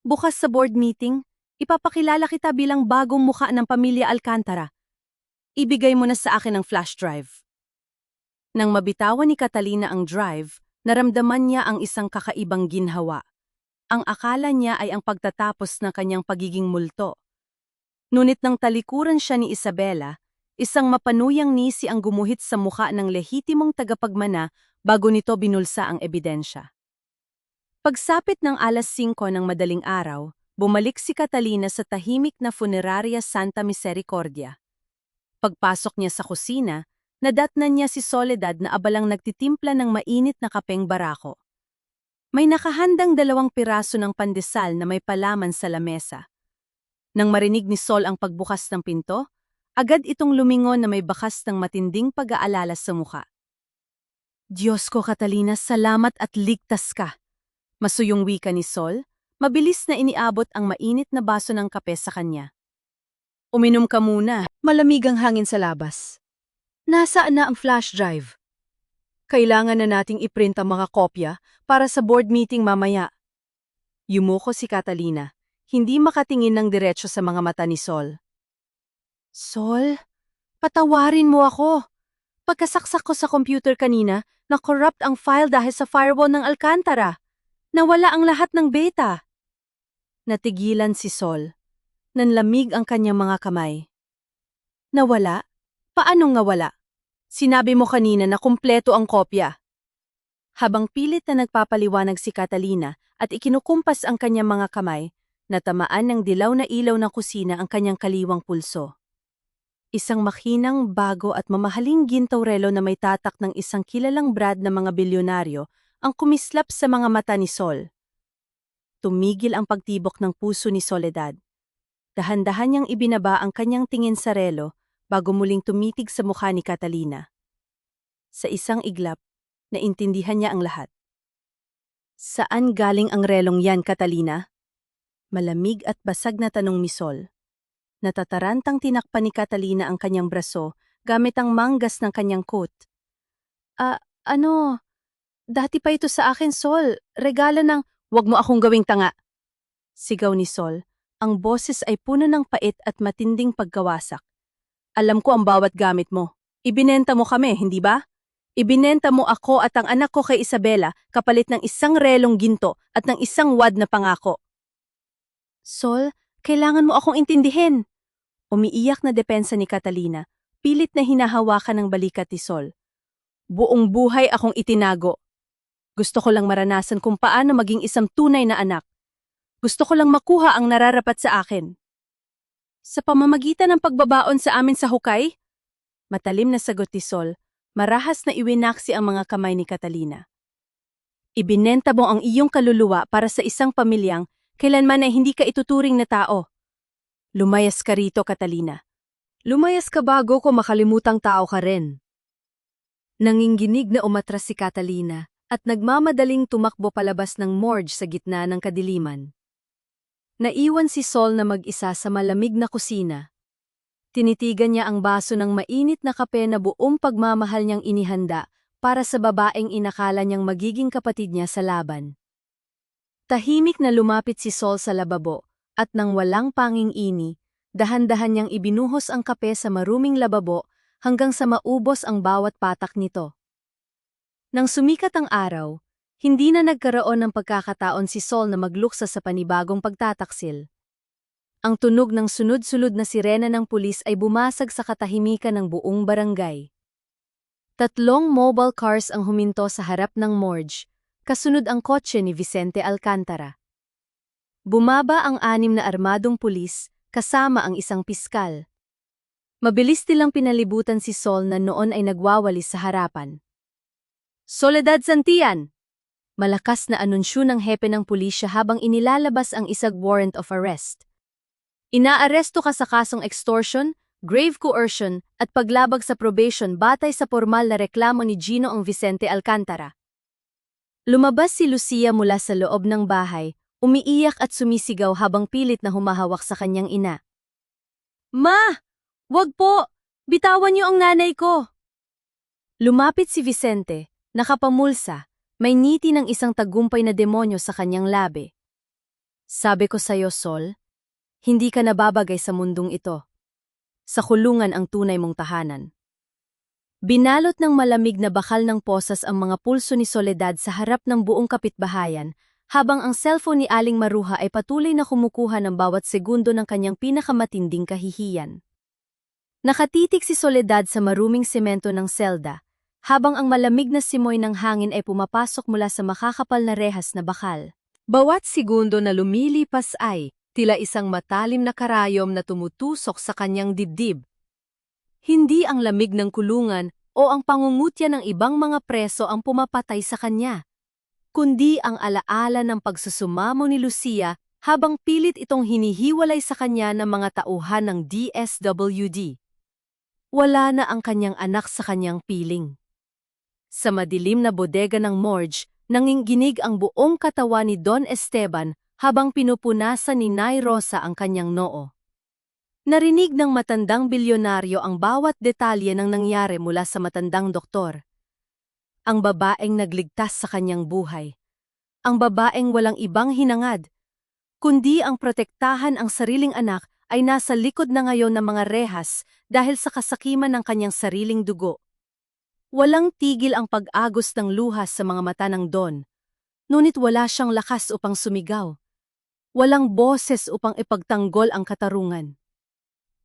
Bukas sa board meeting, ipapakilala kita bilang bagong mukha ng pamilya Alcantara. Ibigay mo na sa akin ang flash drive. Nang mabitawan ni Catalina ang drive, naramdaman niya ang isang kakaibang ginhawa. Ang akala niya ay ang pagtatapos ng kanyang pagiging multo. Ngunit nang talikuran siya ni Isabela, isang mapanuyang ngisi ang gumuhit sa mukha ng lehitimong tagapagmana bago nito binulsa ang ebidensya. Pagsapit ng 5:00 ng madaling araw, bumalik si Catalina sa tahimik na Funeraria Santa Misericordia. Pagpasok niya sa kusina, nadatnan niya si Soledad na abalang nagtitimpla ng mainit na kapeng barako. May nakahandang 2 piraso ng pandesal na may palaman sa lamesa. Nang marinig ni Sol ang pagbukas ng pinto, agad itong lumingon na may bakas ng matinding pag-aalala sa mukha. Diyos ko, Catalina, salamat at ligtas ka. Masuyong wika ni Sol, mabilis na iniabot ang mainit na baso ng kape sa kanya. Uminom ka muna, malamig ang hangin sa labas. Nasaan na ang flash drive? Kailangan na nating iprint ang mga kopya para sa board meeting mamaya. Yumuko si Catalina, hindi makatingin ng diretso sa mga mata ni Sol. Sol, patawarin mo ako. Pagkasaksak ko sa computer kanina, na-corrupt ang file dahil sa firewall ng Alcantara. Nawala ang lahat ng beta. Natigilan si Sol. Nanlamig ang kanyang mga kamay. Nawala? Paanong nawala? Sinabi mo kanina na kumpleto ang kopya. Habang pilit na nagpapaliwanag si Catalina at ikinukumpas ang kanyang mga kamay, natamaan ng dilaw na ilaw ng kusina ang kanyang kaliwang pulso. Isang makinang, bago at mamahaling gintaw relo na may tatak ng isang kilalang brand na mga bilyonaryo ang kumislap sa mga mata ni Sol. Tumigil ang pagtibok ng puso ni Soledad. Dahan-dahan niyang ibinaba ang kanyang tingin sa relo bago muling tumitig sa mukha ni Catalina. Sa isang iglap, naintindihan niya ang lahat. Saan galing ang relong yan, Catalina? Malamig at basag na tanong ni Sol. Natatarantang tinakpan ni Catalina ang kanyang braso gamit ang manggas ng kanyang coat. Dati pa ito sa akin, Sol. Regalo ng, "Wag mo akong gawing tanga." Sigaw ni Sol. Ang boses ay puno ng pait at matinding pagkawasak. Alam ko ang bawat gamit mo. Ibinenta mo kami, hindi ba? Ibinenta mo ako at ang anak ko kay Isabela kapalit ng isang relong ginto at ng isang wad na pangako. Sol, kailangan mo akong intindihin. Umiiyak na depensa ni Catalina, pilit na hinahawakan ng balikat ni Sol. Buong buhay akong itinago. Gusto ko lang maranasan kung paano maging isang tunay na anak. Gusto ko lang makuha ang nararapat sa akin. Sa pamamagitan ng pagbabaon sa amin sa hukay? Matalim na sagot ni Sol. Marahas na iwinaksi ang mga kamay ni Catalina. Ibinenta mo ang iyong kaluluwa para sa isang pamilyang kailanman ay hindi ka ituturing na tao. Lumayas ka rito, Catalina. Lumayas ka bago ko makalimutang tao ka rin. Nanginginig na umatras si Catalina at nagmamadaling tumakbo palabas ng morgue sa gitna ng kadiliman. Naiwan si Sol na mag-isa sa malamig na kusina. Tinitigan niya ang baso ng mainit na kape na buong pagmamahal niyang inihanda para sa babaeng inakala niyang magiging kapatid niya sa laban. Tahimik na lumapit si Sol sa lababo at nang walang panging-ini, dahan-dahan niyang ibinuhos ang kape sa maruming lababo hanggang sa maubos ang bawat patak nito. Nang sumikat ang araw, hindi na nagkaroon ng pagkakataon si Sol na magluksa sa panibagong pagtataksil. Ang tunog ng sunod-sunod na sirena ng pulis ay bumasag sa katahimikan ng buong barangay. 3 mobile cars ang huminto sa harap ng morgue, kasunod ang kotse ni Vicente Alcantara. Bumaba ang 6 na armadong pulis, kasama ang isang piskal. Mabilis nilang pinalibutan si Sol na noon ay nagwawalis sa harapan. Soledad Santillan! Malakas na anunsyo ng hepe ng pulisya habang inilalabas ang isang warrant of arrest. Inaaresto ka sa kasong extortion, grave coercion at paglabag sa probation batay sa formal na reklamo ni Gino ang Vicente Alcantara. Lumabas si Lucia mula sa loob ng bahay, umiiyak at sumisigaw habang pilit na humahawak sa kanyang ina. Ma! Wag po! Bitawan niyo ang nanay ko! Lumapit si Vicente, nakapamulsa, may ngiti ng isang tagumpay na demonyo sa kanyang labi. Sabi ko sa'yo, Sol, hindi ka nababagay sa mundong ito. Sa kulungan ang tunay mong tahanan. Binalot ng malamig na bakal ng posas ang mga pulso ni Soledad sa harap ng buong kapitbahayan, habang ang cellphone ni Aling Maruha ay patuloy na kumukuha ng bawat segundo ng kanyang pinakamatinding kahihiyan. Nakatitik si Soledad sa maruming semento ng selda, habang ang malamig na simoy ng hangin ay pumapasok mula sa makakapal na rehas na bakal. Bawat segundo na lumilipas ay tila isang matalim na karayom na tumutusok sa kanyang dibdib. Hindi ang lamig ng kulungan o ang pangungutya ng ibang mga preso ang pumapatay sa kanya, kundi ang alaala ng pagsusumamo ni Lucia habang pilit itong hinihiwalay sa kanya ng mga tauhan ng DSWD. Wala na ang kanyang anak sa kanyang piling. Sa madilim na bodega ng morgue, nanginginig ang buong katawan ni Don Esteban habang pinupunasan ni Nay Rosa ang kanyang noo. Narinig ng matandang bilyonaryo ang bawat detalye ng nangyari mula sa matandang doktor. Ang babaeng nagligtas sa kanyang buhay. Ang babaeng walang ibang hinangad, kundi ang protektahan ang sariling anak ay nasa likod na ngayon ng mga rehas dahil sa kasakiman ng kanyang sariling dugo. Walang tigil ang pag-agos ng luha sa mga mata ng Don, ngunit wala siyang lakas upang sumigaw. Walang boses upang ipagtanggol ang katarungan.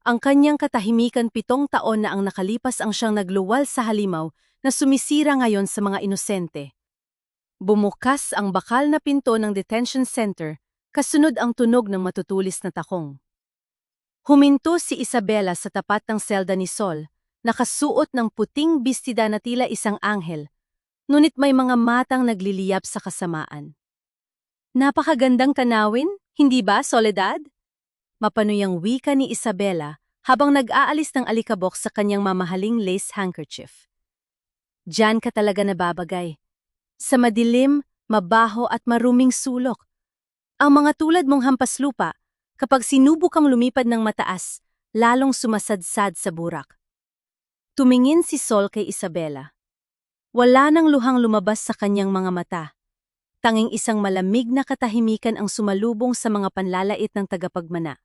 Ang kanyang katahimikan 7 taon na ang nakalipas ang siyang nagluwal sa halimaw na sumisira ngayon sa mga inosente. Bumukas ang bakal na pinto ng detention center, kasunod ang tunog ng matutulis na takong. Huminto si Isabela sa tapat ng selda ni Sol, nakasuot ng puting bestida na tila isang anghel, ngunit may mga matang nagliliyab sa kasamaan. Napakagandang tanawin, hindi ba, Soledad? Mapanuyang wika ni Isabela habang nag-aalis ng alikabok sa kanyang mamahaling lace handkerchief. Diyan ka talaga nababagay. Sa madilim, mabaho at maruming sulok. Ang mga tulad mong hampaslupa, kapag sinubukang lumipad ng mataas, lalong sumasadsad sa burak. Tumingin si Sol kay Isabela. Wala nang luhang lumabas sa kanyang mga mata. Tanging isang malamig na katahimikan ang sumalubong sa mga panlalait ng tagapagmana.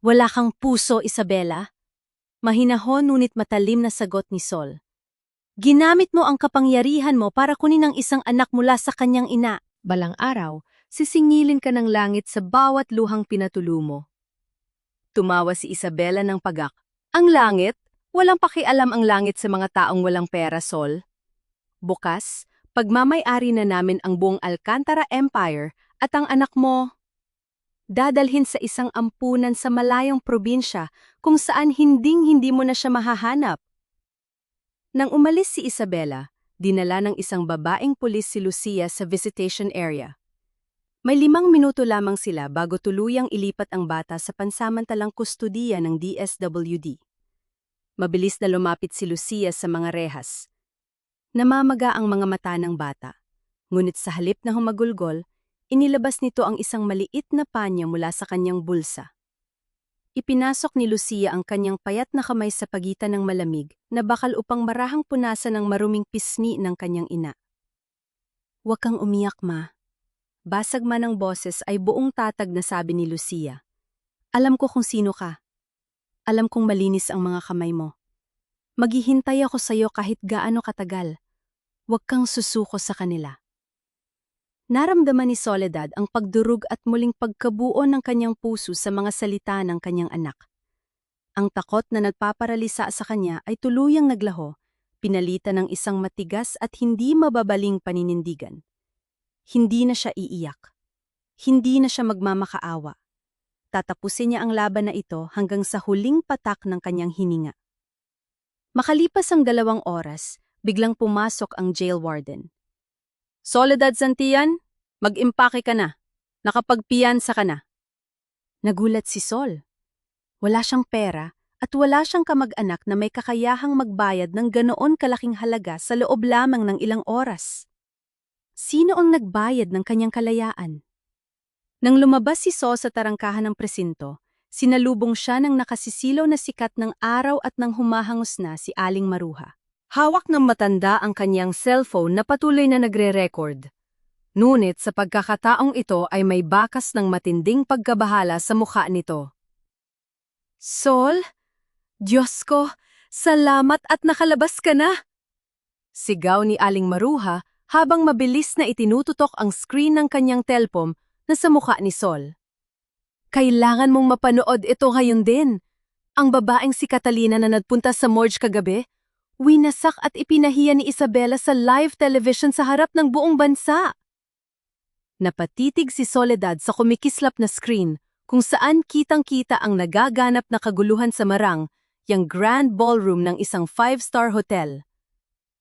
Wala kang puso, Isabela? Mahinahon ngunit matalim na sagot ni Sol. Ginamit mo ang kapangyarihan mo para kunin ang isang anak mula sa kanyang ina. Balang araw, sisingilin ka ng langit sa bawat luhang pinatulo mo. Tumawa si Isabela ng pagak. Ang langit? Walang pakialam ang langit sa mga taong walang pera, Sol. Bukas, pagmamay-ari na namin ang buong Alcantara Empire at ang anak mo dadalhin sa isang ampunan sa malayong probinsya kung saan hinding-hindi mo na siya mahahanap. Nang umalis si Isabela, dinala ng isang babaeng pulis si Lucia sa visitation area. May 5 minuto lamang sila bago tuluyang ilipat ang bata sa pansamantalang kustudiya ng DSWD. Mabilis na lumapit si Lucia sa mga rehas. Namamaga ang mga mata ng bata, ngunit sa halip na humagulgol, inilabas nito ang isang maliit na panya mula sa kanyang bulsa. Ipinasok ni Lucia ang kanyang payat na kamay sa pagitan ng malamig na bakal upang marahang punasan ng maruming pisngi ng kanyang ina. Huwag kang umiyak, ma. Basag man ang boses ay buong tatag na sabi ni Lucia. Alam ko kung sino ka. Alam kong malinis ang mga kamay mo. Maghihintay ako sa iyo kahit gaano katagal. Huwag kang susuko sa kanila. Naramdaman ni Soledad ang pagdurog at muling pagkabuo ng kanyang puso sa mga salita ng kanyang anak. Ang takot na nagpaparalisa sa kanya ay tuluyang naglaho, pinalitan ng isang matigas at hindi mababaling paninindigan. Hindi na siya iiyak. Hindi na siya magmamakaawa. Tatapusin niya ang laban na ito hanggang sa huling patak ng kanyang hininga. Makalipas ang 2 oras, biglang pumasok ang jail warden. Soledad Santillan, mag-impake ka na. Nakapagpiyansa ka na. Nagulat si Sol. Wala siyang pera at wala siyang kamag-anak na may kakayahang magbayad ng ganoon kalaking halaga sa loob lamang ng ilang oras. Sino ang nagbayad ng kanyang kalayaan? Nang lumabas si Sol sa tarangkahan ng presinto, sinalubong siya ng nakasisilaw na sikat ng araw at nang humahangos na si Aling Maruha. Hawak ng matanda ang kanyang cellphone na patuloy na nagre-record. Ngunit sa pagkakataong ito ay may bakas ng matinding pagkabahala sa mukha nito. Sol? Diyos ko, salamat at nakalabas ka na! Sigaw ni Aling Maruha habang mabilis na itinututok ang screen ng kanyang telpom na sa mukha ni Sol. Kailangan mong mapanood ito ngayon din. Ang babaeng si Catalina na nagpunta sa morgue kagabi, winasak at ipinahiya ni Isabela sa live television sa harap ng buong bansa. Napatitig si Soledad sa kumikislap na screen kung saan kitang-kita ang nagaganap na kaguluhan sa Marang, yung grand ballroom ng isang 5-star hotel.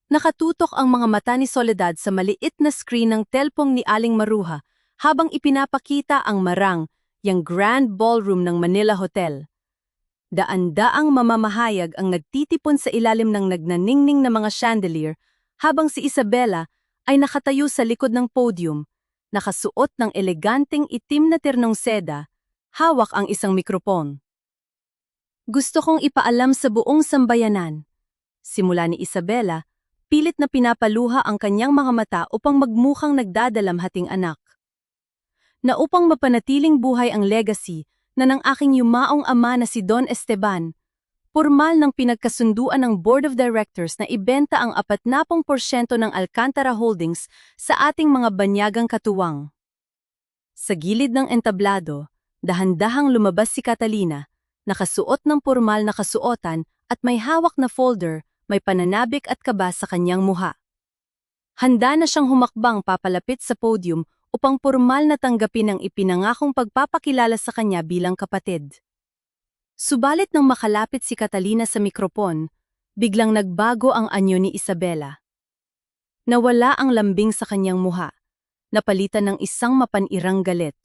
Nakatutok ang mga mata ni Soledad sa maliit na screen ng telpong ni Aling Maruha habang ipinapakita ang Marang, yung grand ballroom ng Manila Hotel. Daan-daang mamamahayag ang nagtitipon sa ilalim ng nagnaningning na mga chandelier habang si Isabela ay nakatayo sa likod ng podium, nakasuot ng eleganteng itim na ternong seda, hawak ang isang mikropon. Gusto kong ipaalam sa buong sambayanan, simula ni Isabela, pilit na pinapaluha ang kanyang mga mata upang magmukhang nagdadalamhating anak. Na upang mapanatiling buhay ang legacy na ng aking yumaong ama na si Don Esteban, pormal ng pinagkasunduan ng Board of Directors na ibenta ang 40% ng Alcantara Holdings sa ating mga banyagang katuwang. Sa gilid ng entablado, dahan-dahang lumabas si Catalina, nakasuot ng pormal na kasuotan at may hawak na folder, may pananabik at kaba sa kanyang muha. Handa na siyang humakbang papalapit sa podium upang pormal na tanggapin ang ipinangakong pagpapakilala sa kanya bilang kapatid. Subalit nang makalapit si Catalina sa mikropon, biglang nagbago ang anyo ni Isabela. Nawala ang lambing sa kanyang muha, napalitan ng isang mapanirang galit.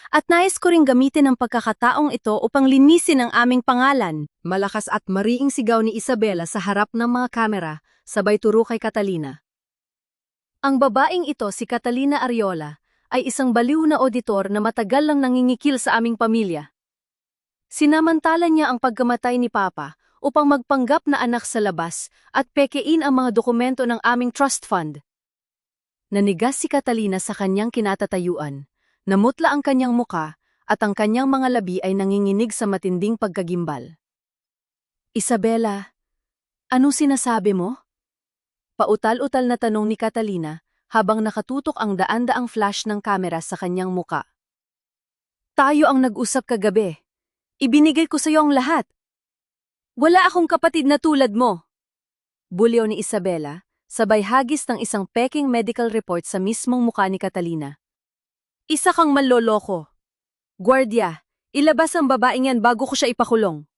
At nais ko ring gamitin ang pagkakataong ito upang linisin ang aming pangalan. Malakas at mariing sigaw ni Isabela sa harap ng mga kamera, sabay turo kay Catalina. Ang babaeng ito, si Catalina Ariola, ay isang baliw na auditor na matagal lang nangingikil sa aming pamilya. Sinamantala niya ang pagkamatay ni Papa upang magpanggap na anak sa labas at pekein ang mga dokumento ng aming trust fund. Nanigas si Catalina sa kanyang kinatatayuan, namutla ang kanyang muka at ang kanyang mga labi ay nanginginig sa matinding pagkagimbal. Isabela, anong sinasabi mo? Pautal-utal na tanong ni Catalina habang nakatutok ang daan-daang flash ng kamera sa kanyang muka. Tayo ang nag-usap kagabi. Ibinigay ko sa iyo ang lahat. Wala akong kapatid na tulad mo. Bulyaw ni Isabela, sabay hagis ng isang peking medical report sa mismong muka ni Catalina. Isa kang manloloko. Guardia, ilabas ang babaeng yan bago ko siya ipakulong.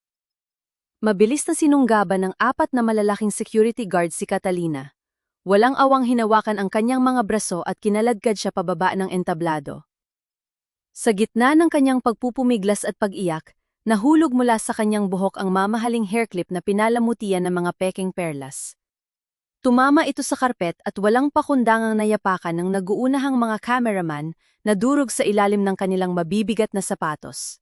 Mabilis na sinunggaban ng 4 na malalaking security guards si Catalina. Walang awang hinawakan ang kanyang mga braso at kinaladkad siya pababa ng entablado. Sa gitna ng kanyang pagpupumiglas at pag-iyak, nahulog mula sa kanyang buhok ang mamahaling hairclip na pinalamutian ng mga peking perlas. Tumama ito sa karpet at walang pakundangang nayapakan ng naguunahang mga cameraman na durog sa ilalim ng kanilang mabibigat na sapatos.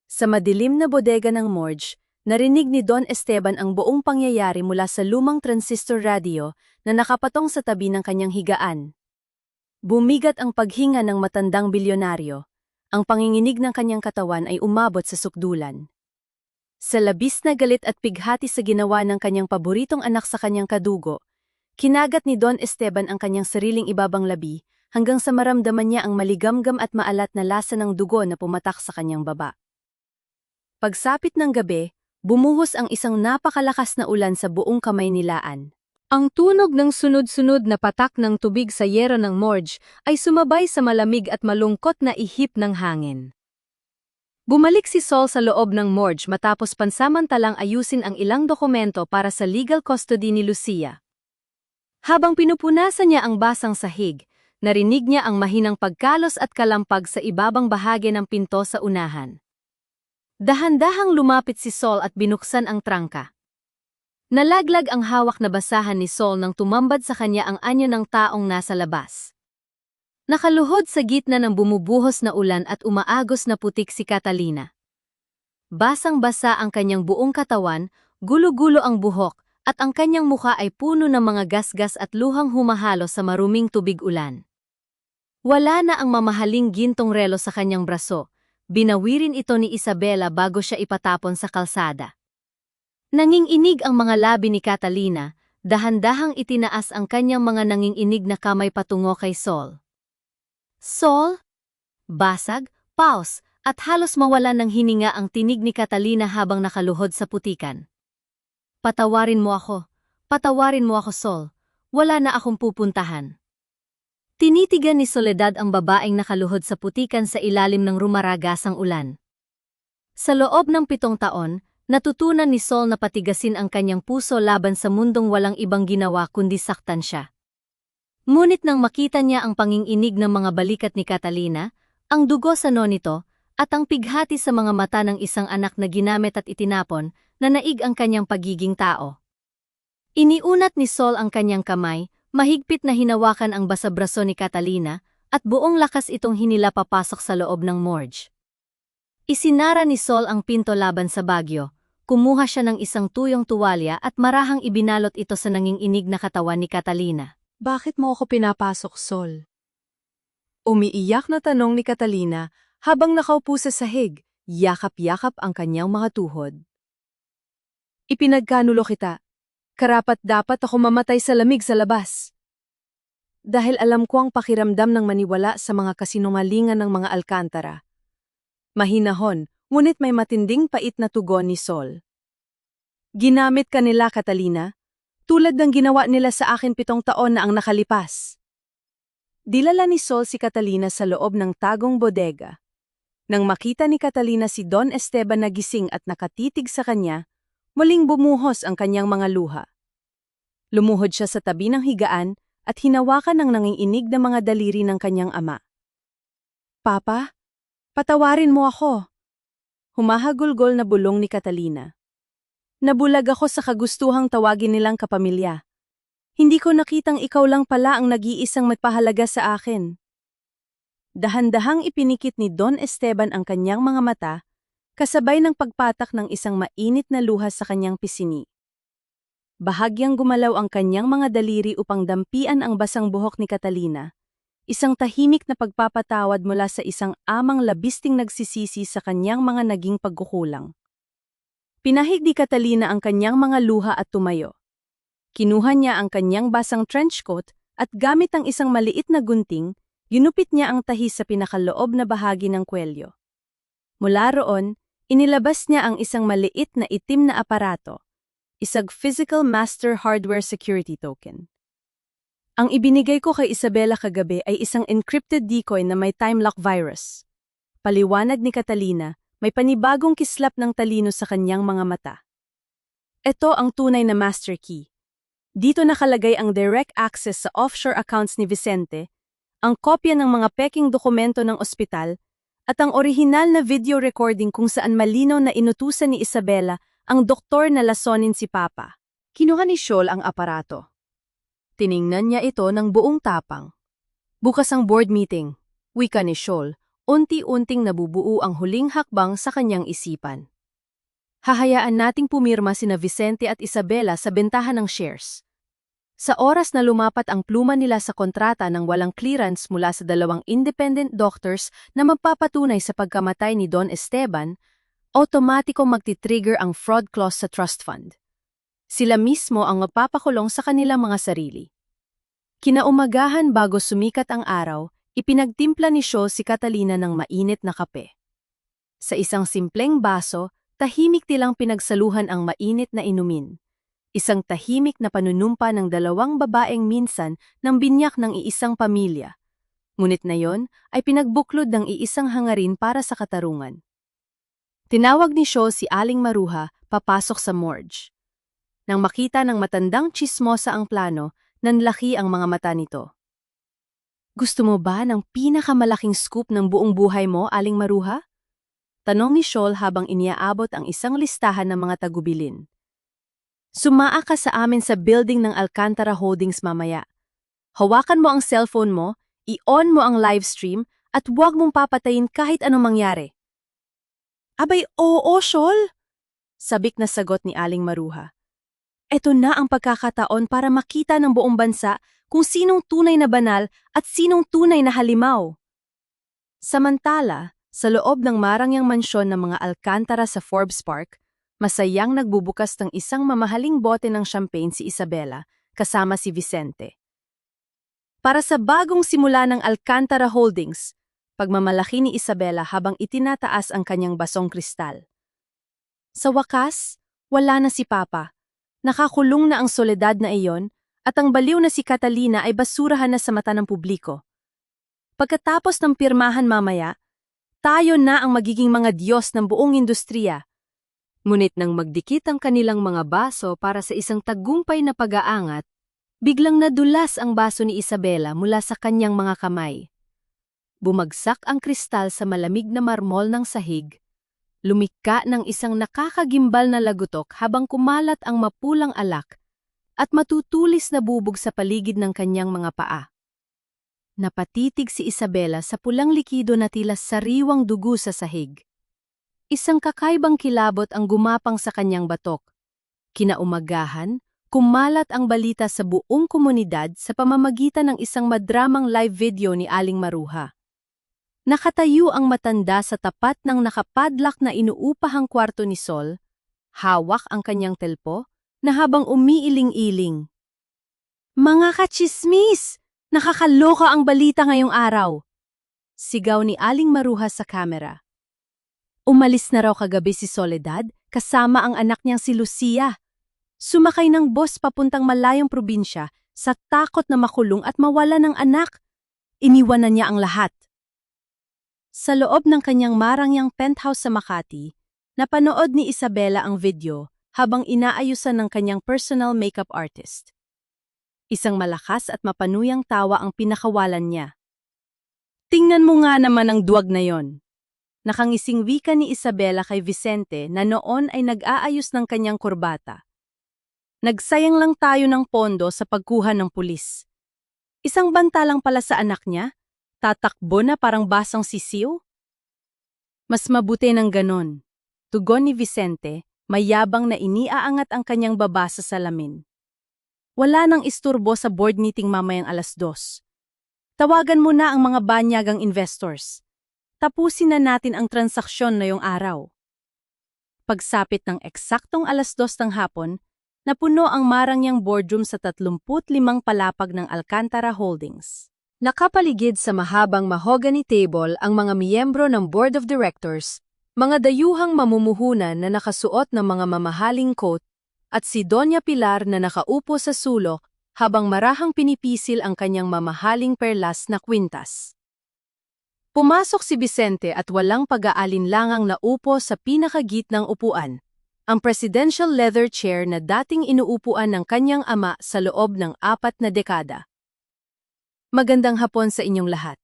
Sa madilim na bodega ng morgue, narinig ni Don Esteban ang buong pangyayari mula sa lumang transistor radio na nakapatong sa tabi ng kanyang higaan. Bumigat ang paghinga ng matandang bilyonaryo. Ang panginginig ng kanyang katawan ay umabot sa sukdulan. Sa labis na galit at pighati sa ginawa ng kanyang paboritong anak sa kanyang kadugo, kinagat ni Don Esteban ang kanyang sariling ibabang labi hanggang sa maramdaman niya ang maligamgam at maalat na lasa ng dugo na pumatak sa kanyang baba. Pagsapit ng gabi, bumuhos ang isang napakalakas na ulan sa buong Kamaynilaan. Ang tunog ng sunod-sunod na patak ng tubig sa yero ng morgue ay sumabay sa malamig at malungkot na ihip ng hangin. Bumalik si Sol sa loob ng morgue matapos pansamantalang ayusin ang ilang dokumento para sa legal custody ni Lucia. Habang pinupunasan niya ang basang sahig, narinig niya ang mahinang pagkalos at kalampag sa ibabang bahagi ng pinto sa unahan. Dahan-dahang lumapit si Sol at binuksan ang trangka. Nalaglag ang hawak na basahan ni Sol nang tumambad sa kanya ang anyo ng taong nasa labas. Nakaluhod sa gitna ng bumubuhos na ulan at umaagos na putik si Catalina. Basang-basa ang kanyang buong katawan, gulo-gulo ang buhok, at ang kanyang mukha ay puno ng mga gasgas at luhang humahalo sa maruming tubig ulan. Wala na ang mamahaling gintong relo sa kanyang braso. Binawirin ito ni Isabela bago siya ipatapon sa kalsada. Nanginginig ang mga labi ni Catalina, dahan-dahang itinaas ang kanyang mga nanginginig na kamay patungo kay Sol. Sol? Basag, pause, at halos mawalan ng hininga ang tinig ni Catalina habang nakaluhod sa putikan. Patawarin mo ako, Sol. Wala na akong pupuntahan. Tinitigan ni Soledad ang babaeng nakaluhod sa putikan sa ilalim ng rumaragasang ulan. Sa loob ng 7 taon, natutunan ni Sol na patigasin ang kanyang puso laban sa mundong walang ibang ginawa kundi saktan siya. Ngunit nang makita niya ang panginginig ng mga balikat ni Catalina, ang dugo sa noo nito, at ang pighati sa mga mata ng isang anak na ginamit at itinapon, na naig ang kanyang pagiging tao. Iniunat ni Sol ang kanyang kamay, mahigpit na hinawakan ang basabraso ni Catalina, at buong lakas itong hinila papasok sa loob ng morgue. Isinara ni Sol ang pinto laban sa bagyo, Kumuha siya ng isang tuyong tuwalya at marahang ibinalot ito sa nanginginig na katawan ni Catalina. Bakit mo ako pinapasok, Sol? Umiiyak na tanong ni Catalina habang nakaupo sa sahig, yakap-yakap ang kanyang mga tuhod. Ipinagkanulo kita. Karapat dapat ako mamatay sa lamig sa labas. Dahil alam ko ang pakiramdam ng maniwala sa mga kasinungalingan ng mga Alcantara. Mahinahon, ngunit may matinding pait na tugon ni Sol. Ginamit ka nila, Catalina, tulad ng ginawa nila sa akin 7 taon na ang nakalipas. Dilala ni Sol si Catalina sa loob ng tagong bodega. Nang makita ni Catalina si Don Esteban na gising at nakatitig sa kanya, muling bumuhos ang kanyang mga luha. Lumuhod siya sa tabi ng higaan at hinawakan ng nanginginig na mga daliri ng kanyang ama. Papa, patawarin mo ako. Humahagulgol na bulong ni Catalina. Nabulag ako sa kagustuhang tawagin nilang kapamilya. Hindi ko nakitang ikaw lang pala ang nag-iisang magpahalaga sa akin. Dahan-dahang ipinikit ni Don Esteban ang kanyang mga mata, kasabay ng pagpatak ng isang mainit na luha sa kanyang pisini. Bahagyang gumalaw ang kanyang mga daliri upang dampian ang basang buhok ni Catalina, isang tahimik na pagpapatawad mula sa isang amang labisting nagsisisi sa kanyang mga naging pagkukulang. Pinahig ni Catalina ang kanyang mga luha at tumayo. Kinuha niya ang kanyang basang trench coat at gamit ang isang maliit na gunting, ginupit niya ang tahi sa pinakaloob na bahagi ng kwelyo. Mula roon, inilabas niya ang isang maliit na itim na aparato, isang Physical Master Hardware Security Token. Ang ibinigay ko kay Isabela kagabi ay isang encrypted decoy na may time lock virus. Paliwanag ni Catalina, may panibagong kislap ng talino sa kanyang mga mata. Ito ang tunay na master key. Dito nakalagay ang direct access sa offshore accounts ni Vicente, ang kopya ng mga peking dokumento ng ospital, at ang orihinal na video recording kung saan malinaw na inutusan ni Isabela ang doktor na lasonin si Papa. Kinuha ni Sol ang aparato. Tiningnan niya ito ng buong tapang. Bukas ang board meeting, wika ni Sol, unti-unting nabubuo ang huling hakbang sa kanyang isipan. Hahayaan nating pumirma sina Vicente at Isabela sa bentahan ng shares. Sa oras na lumapat ang pluma nila sa kontrata ng walang clearance mula sa 2 independent doctors na magpapatunay sa pagkamatay ni Don Esteban, automatikong magti-trigger ang fraud clause sa trust fund. Sila mismo ang magpapakulong sa kanilang mga sarili. Kinaumagahan bago sumikat ang araw, ipinagtimpla ni Shaw si Catalina ng mainit na kape. Sa isang simpleng baso, tahimik nilang pinagsaluhan ang mainit na inumin. Isang tahimik na panunumpa ng 2 babaeng minsan ng binyak ng iisang pamilya. Ngunit na yon ay pinagbuklod ng iisang hangarin para sa katarungan. Tinawag ni Shaw si Aling Maruha papasok sa morgue. Nang makita ng matandang tsismosa ang plano, nanlaki ang mga mata nito. Gusto mo ba ng pinakamalaking scoop ng buong buhay mo, Aling Maruha? Tanong ni Shaw habang iniaabot ang isang listahan ng mga tagubilin. Sumaa ka sa amin sa building ng Alcantara Holdings mamaya. Hawakan mo ang cellphone mo, i-on mo ang live stream, at huwag mong papatayin kahit anong mangyari. Abay, oo, Shaw! Sabik na sagot ni Aling Maruha. Ito na ang pagkakataon para makita ng buong bansa kung sinong tunay na banal at sinong tunay na halimaw. Samantala, sa loob ng marangyang mansyon ng mga Alcantara sa Forbes Park, masayang nagbubukas ng isang mamahaling bote ng champagne si Isabela kasama si Vicente. Para sa bagong simula ng Alcantara Holdings, pagmamalaki ni Isabela habang itinataas ang kanyang basong kristal. Sa wakas, wala na si Papa. Nakakulong na ang soledad na iyon, at ang baliw na si Catalina ay basurahan na sa mata ng publiko. Pagkatapos ng pirmahan mamaya, tayo na ang magiging mga Diyos ng buong industriya. Ngunit nang magdikit ang kanilang mga baso para sa isang tagumpay na pag-aangat, biglang nadulas ang baso ni Isabela mula sa kanyang mga kamay. Bumagsak ang kristal sa malamig na marmol ng sahig. Lumika ng isang nakakagimbal na lagutok habang kumalat ang mapulang alak at matutulis na bubog sa paligid ng kanyang mga paa. Napatitig si Isabela sa pulang likido na tila sariwang dugo sa sahig. Isang kakaibang kilabot ang gumapang sa kanyang batok. Kinaumagahan, kumalat ang balita sa buong komunidad sa pamamagitan ng isang madramang live video ni Aling Maruha. Nakatayo ang matanda sa tapat ng nakapadlak na inuupahang kwarto ni Sol, hawak ang kanyang telpo, na habang umiiling-iling. Mga kachismis! Nakakaloka ang balita ngayong araw! Sigaw ni Aling Maruha sa kamera. Umalis na raw kagabi si Soledad kasama ang anak niyang si Lucia. Sumakay ng bus papuntang malayong probinsya sa takot na makulong at mawala ng anak. Iniwan na niya ang lahat. Sa loob ng kanyang marangyang penthouse sa Makati, napanood ni Isabela ang video habang inaayusan ng kanyang personal makeup artist. Isang malakas at mapanuyang tawa ang pinakawalan niya. Tingnan mo nga naman ang duwag na yon. Nakangising wika ni Isabela kay Vicente na noon ay nag-aayos ng kanyang kurbata. Nagsayang lang tayo ng pondo sa pagkuha ng pulis. Isang banta lang pala sa anak niya, tatakbo na parang basang sisiw? Mas mabuti ng ganon. Tugon ni Vicente, mayabang na iniaangat ang kanyang baba sa salamin. Wala nang isturbo sa board meeting mamayang 2:00. Tawagan mo na ang mga banyagang investors. Tapusin na natin ang transaksyon ngayong araw. Pagsapit ng eksaktong 2:00 ng hapon, napuno ang marangyang boardroom sa 35 palapag ng Alcantara Holdings. Nakapaligid sa mahabang mahogany table ang mga miyembro ng Board of Directors, mga dayuhang mamumuhunan na nakasuot ng mga mamahaling coat, at si Doña Pilar na nakaupo sa sulok habang marahang pinipisil ang kanyang mamahaling perlas na kwintas. Pumasok si Vicente at walang pag-aalinlangang naupo sa pinakagitnang upuan, ang presidential leather chair na dating inuupuan ng kanyang ama sa loob ng 4 na dekada. Magandang hapon sa inyong lahat.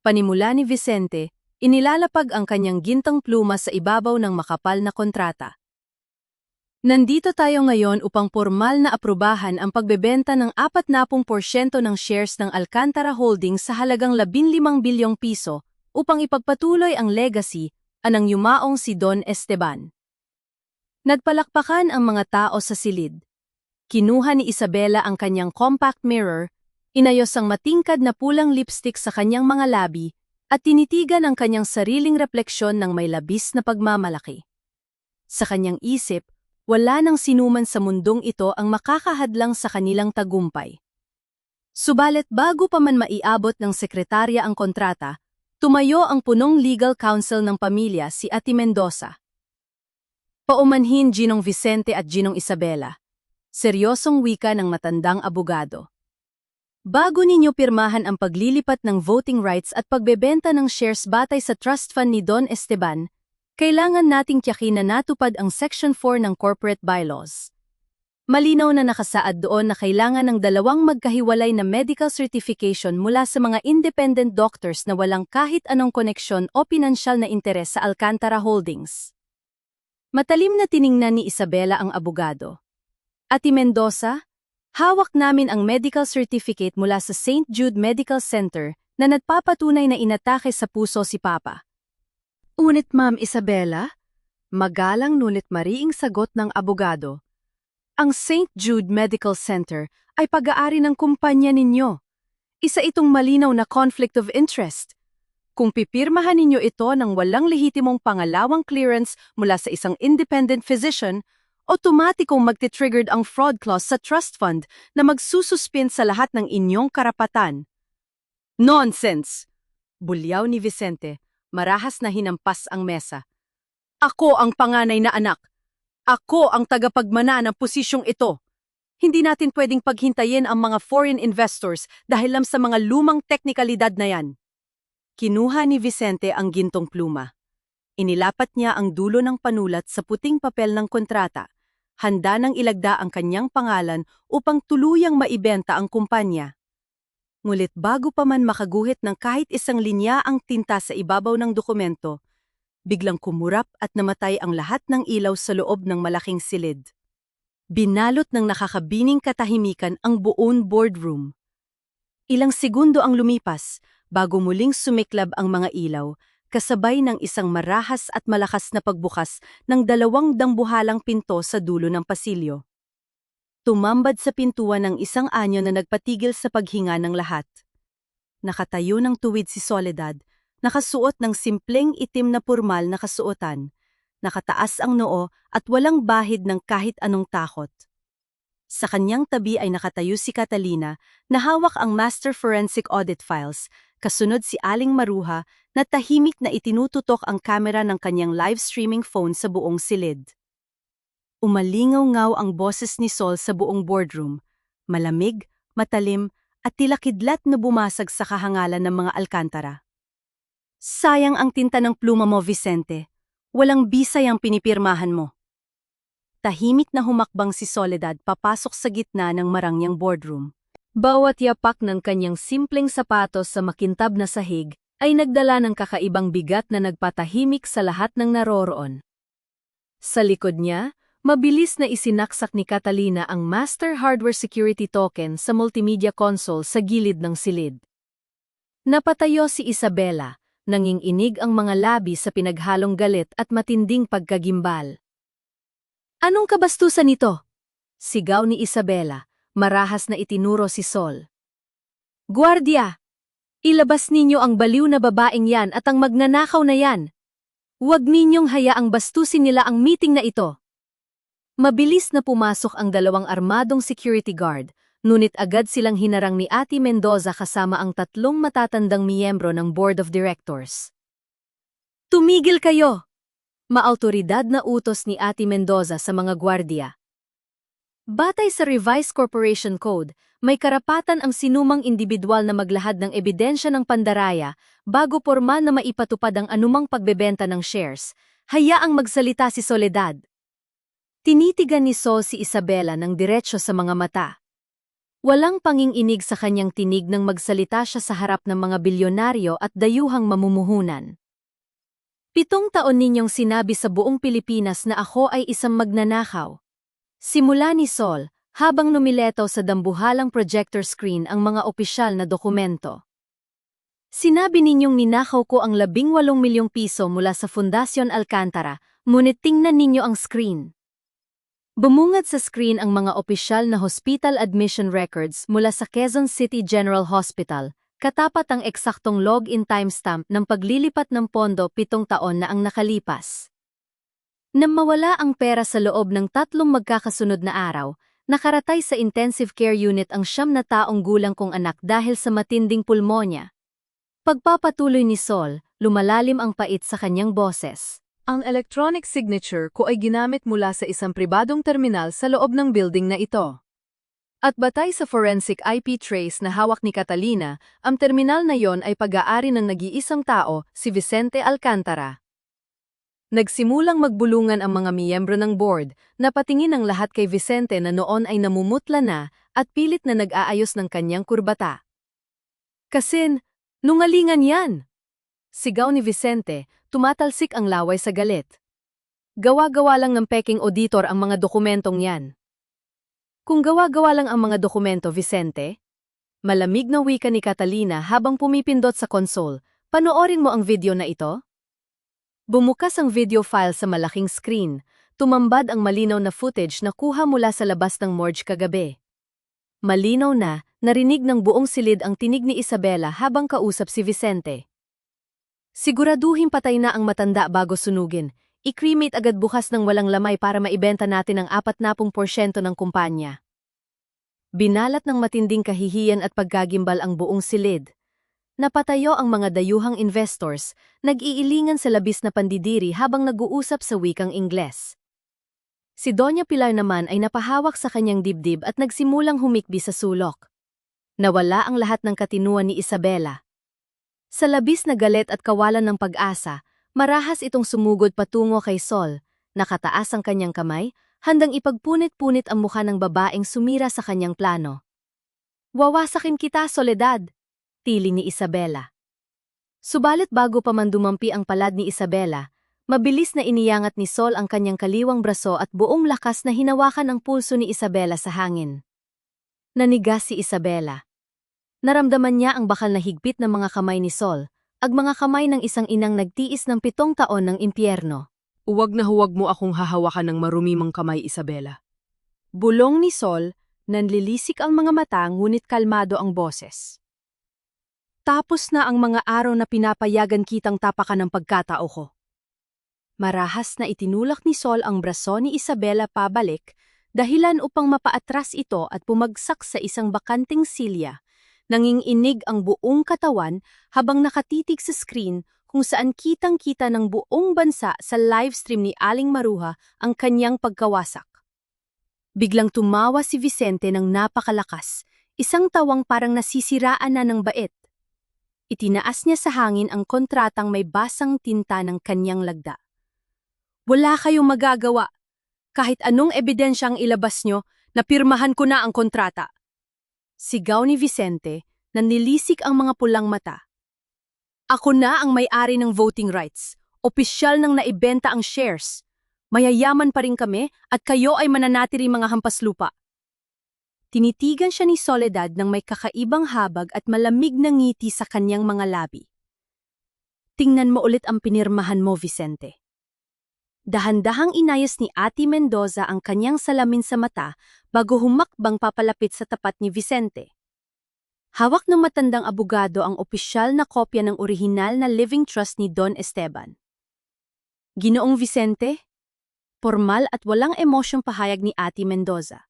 Panimula ni Vicente, inilalapag ang kanyang gintang pluma sa ibabaw ng makapal na kontrata. Nandito tayo ngayon upang formal na aprubahan ang pagbebenta ng 40% ng shares ng Alcantara Holdings sa halagang 15 bilyong piso upang ipagpatuloy ang legacy anang yumaong si Don Esteban. Nagpalakpakan ang mga tao sa silid. Kinuha ni Isabela ang kanyang compact mirror, inayos ang matingkad na pulang lipstick sa kanyang mga labi at tinitigan ang kanyang sariling refleksyon ng may labis na pagmamalaki. Sa kanyang isip, wala nang sinuman sa mundong ito ang makakahadlang sa kanilang tagumpay. Subalit bago pa man maiabot ng sekretarya ang kontrata, tumayo ang punong legal counsel ng pamilya si Ate Mendoza. Paumanhin Ginong Vicente at Ginong Isabela. Seryosong wika ng matandang abogado. Bago ninyo pirmahan ang paglilipat ng voting rights at pagbebenta ng shares batay sa trust fund ni Don Esteban, kailangan nating tiyakin na natupad ang Section 4 ng Corporate Bylaws. Malinaw na nakasaad doon na kailangan ng 2 magkahiwalay na medical certification mula sa mga independent doctors na walang kahit anong koneksyon o pinansyal na interes sa Alcantara Holdings. Matalim na tiningnan ni Isabela ang abogado. Ate Mendoza, hawak namin ang medical certificate mula sa St. Jude Medical Center na nagpapatunay na inatake sa puso si Papa. Unit Ma'am Isabela, magalang ngunit mariing sagot ng abogado. Ang St. Jude Medical Center ay pag-aari ng kumpanya ninyo. Isa itong malinaw na conflict of interest. Kung pipirmahan ninyo ito ng walang lehitimong pangalawang clearance mula sa isang independent physician, otomatikong magti-triggered ang fraud clause sa trust fund na magsususpend sa lahat ng inyong karapatan. Nonsense! Bulyaw ni Vicente. Marahas na hinampas ang mesa. Ako ang panganay na anak. Ako ang tagapagmana ng posisyong ito. Hindi natin pwedeng paghintayin ang mga foreign investors dahil lang sa mga lumang teknikalidad na yan. Kinuha ni Vicente ang gintong pluma. Inilapat niya ang dulo ng panulat sa puting papel ng kontrata. Handa nang ilagda ang kanyang pangalan upang tuluyang maibenta ang kumpanya. Ngulit bago pa man makaguhit ng kahit isang linya ang tinta sa ibabaw ng dokumento, biglang kumurap at namatay ang lahat ng ilaw sa loob ng malaking silid. Binalot ng nakakabining katahimikan ang buong boardroom. Ilang segundo ang lumipas bago muling sumiklab ang mga ilaw, kasabay ng isang marahas at malakas na pagbukas ng 2 dambuhalang pinto sa dulo ng pasilyo. Tumambad sa pintuan ng isang anyo na nagpatigil sa paghinga ng lahat. Nakatayo ng tuwid si Soledad, nakasuot ng simpleng itim na pormal na kasuotan, nakataas ang noo at walang bahid ng kahit anong takot. Sa kanyang tabi ay nakatayo si Catalina na hawak ang Master Forensic Audit Files, kasunod si Aling Maruha na tahimik na itinututok ang kamera ng kanyang live streaming phone sa buong silid. Umalingaw-ngaw ang boses ni Sol sa buong boardroom, malamig, matalim, at tila kidlat na bumasag sa kahangalan ng mga alkantara. Sayang ang tinta ng pluma mo, Vicente. Walang bisay ang pinipirmahan mo. Tahimik na humakbang si Soledad papasok sa gitna ng marangyang boardroom. Bawat yapak ng kanyang simpleng sapatos sa makintab na sahig ay nagdala ng kakaibang bigat na nagpatahimik sa lahat ng naroroon. Sa likod niya, mabilis na isinaksak ni Catalina ang Master Hardware Security Token sa multimedia console sa gilid ng silid. Napatayo si Isabela, nanginginig ang mga labi sa pinaghalong galit at matinding pagkagimbal. "Anong kabastusan ito?" Sigaw ni Isabela, marahas na itinuro si Sol. "Guardia! Ilabas ninyo ang baliw na babaeng yan at ang magnanakaw na yan. Huwag ninyong hayaang bastusin nila ang meeting na ito." Mabilis na pumasok ang 2 armadong security guard, ngunit agad silang hinarang ni Ate Mendoza kasama ang 3 matatandang miyembro ng Board of Directors. "Tumigil kayo!" Maautoridad na utos ni Ate Mendoza sa mga gwardiya. Batay sa Revised Corporation Code, may karapatan ang sinumang individual na maglahad ng ebidensya ng pandaraya bago pormal na maipatupad ang anumang pagbebenta ng shares. Hayaang magsalita si Soledad. Tinitigan ni Sol si Isabela ng diretsyo sa mga mata. Walang panginginig sa kanyang tinig nang magsalita siya sa harap ng mga bilyonaryo at dayuhang mamumuhunan. 7 taon ninyong sinabi sa buong Pilipinas na ako ay isang magnanakaw. Simula ni Sol, habang numiletaw sa dambuhalang projector screen ang mga opisyal na dokumento. Sinabi ninyong ninakaw ko ang 18 milyong piso mula sa Fundación Alcantara, ngunit tingnan ninyo ang screen. Bumungad sa screen ang mga opisyal na hospital admission records mula sa Quezon City General Hospital, katapat ang eksaktong log-in timestamp ng paglilipat ng pondo 7 taon na ang nakalipas. Nang mawala ang pera sa loob ng 3 magkakasunod na araw, nakaratay sa intensive care unit ang 9 na taong gulang kong anak dahil sa matinding pulmonya. Pagpapatuloy ni Sol, lumalalim ang pait sa kanyang boses. "Ang electronic signature ko ay ginamit mula sa isang pribadong terminal sa loob ng building na ito. At batay sa forensic IP trace na hawak ni Catalina, ang terminal na yon ay pag-aari ng nag-iisang tao, si Vicente Alcantara." Nagsimulang magbulungan ang mga miyembro ng board, napatingin ang lahat kay Vicente na noon ay namumutla na at pilit na nag-aayos ng kanyang kurbata. "Kasin, nungalingan yan!" Sigaw ni Vicente, tumatalsik ang laway sa galit. "Gawa-gawa lang ng peking auditor ang mga dokumentong yan." "Kung gawa-gawa lang ang mga dokumento, Vicente," malamig na wika ni Catalina habang pumipindot sa console, "panoorin mo ang video na ito?" Bumukas ang video file sa malaking screen, tumambad ang malinaw na footage na kuha mula sa labas ng morgue kagabi. Malinaw na, narinig ng buong silid ang tinig ni Isabela habang kausap si Vicente. "Siguraduhin patay na ang matanda bago sunugin. I-cremate agad bukas ng walang lamay para maibenta natin ang 40% ng kumpanya." Binalat ng matinding kahihiyan at pagkagimbal ang buong silid. Napatayo ang mga dayuhang investors, nag-iilingan sa labis na pandidiri habang nag-uusap sa wikang Ingles. Si Doña Pilar naman ay napahawak sa kanyang dibdib at nagsimulang humikbi sa sulok. Nawala ang lahat ng katinuan ni Isabela. Sa labis na galit at kawalan ng pag-asa, marahas itong sumugod patungo kay Sol, nakataas ang kanyang kamay, handang ipagpunit-punit ang mukha ng babaeng sumira sa kanyang plano. "Wawasakin kita, Soledad!" tili ni Isabela. Subalit bago pa man dumampi ang palad ni Isabela, mabilis na iniyangat ni Sol ang kanyang kaliwang braso at buong lakas na hinawakan ang pulso ni Isabela sa hangin. Nanigas si Isabela. Naramdaman niya ang bakal na higpit ng mga kamay ni Sol, ang mga kamay ng isang inang nagtiis ng 7 taon ng impyerno. Huwag na huwag mo akong hahawakan ng marumimang kamay, Isabela. Bulong ni Sol, nanlilisik ang mga mata ngunit kalmado ang boses. Tapos na ang mga araw na pinapayagan kitang tapakan ng pagkatao ko. Marahas na itinulak ni Sol ang braso ni Isabela pabalik, dahilan upang mapaatras ito at pumagsak sa isang bakanting silya. Nanginginig ang buong katawan habang nakatitig sa screen kung saan kitang-kita ng buong bansa sa livestream ni Aling Maruha ang kanyang pagkawasak. Biglang tumawa si Vicente ng napakalakas, isang tawang parang nasisiraan na ng bait. Itinaas niya sa hangin ang kontratang may basang tinta ng kanyang lagda. Wala kayong magagawa. Kahit anong ebidensyang ilabas nyo, napirmahan ko na ang kontrata. Sigaw ni Vicente, nanlilisik ang mga pulang mata. Ako na ang may-ari ng voting rights. Opisyal nang naibenta ang shares. Mayayaman pa rin kami at kayo ay mananatiring mga hampas lupa. Tinitigan siya ni Soledad ng may kakaibang habag at malamig na ngiti sa kanyang mga labi. Tingnan mo ulit ang pinirmahan mo, Vicente. Dahan-dahang inayos ni Ate Mendoza ang kanyang salamin sa mata bago humakbang papalapit sa tapat ni Vicente. Hawak ng matandang abogado ang opisyal na kopya ng orihinal na living trust ni Don Esteban. Ginoong Vicente, formal at walang emosyong pahayag ni Ate Mendoza.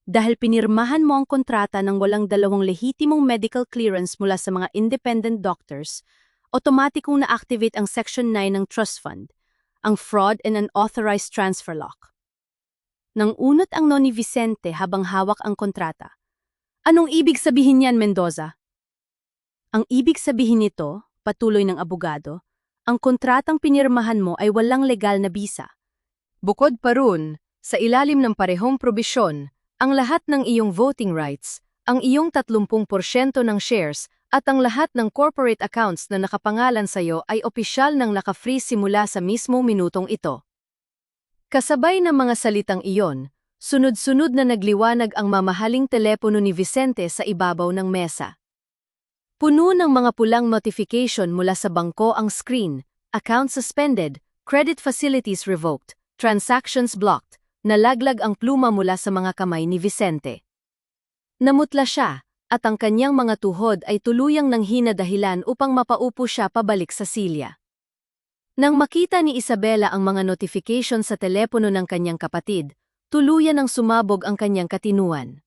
Dahil pinirmahan mo ang kontrata ng walang dalawang lehitimong medical clearance mula sa mga independent doctors, otomatikong na-activate ang Section 9 ng Trust Fund, ang Fraud and Unauthorized Transfer Lock. Nang unot ang no ni Vicente habang hawak ang kontrata. Anong ibig sabihin niyan, Mendoza? Ang ibig sabihin nito, patuloy ng abogado, ang kontratang pinirmahan mo ay walang legal na bisa. Bukod pa ron, sa ilalim ng parehong probisyon, ang lahat ng iyong voting rights, ang iyong 30% ng shares, at ang lahat ng corporate accounts na nakapangalan sa iyo ay opisyal nang naka-freeze simula sa mismong minutong ito. Kasabay ng mga salitang iyon, sunod-sunod na nagliwanag ang mamahaling telepono ni Vicente sa ibabaw ng mesa. Puno ng mga pulang notification mula sa bangko ang screen, account suspended, credit facilities revoked, transactions blocked, nalaglag ang pluma mula sa mga kamay ni Vicente. Namutla siya, at ang kanyang mga tuhod ay tuluyang nanghina dahilan upang mapaupo siya pabalik sa silya. Nang makita ni Isabela ang mga notification sa telepono ng kanyang kapatid, tuluyan ang sumabog ang kanyang katinuan.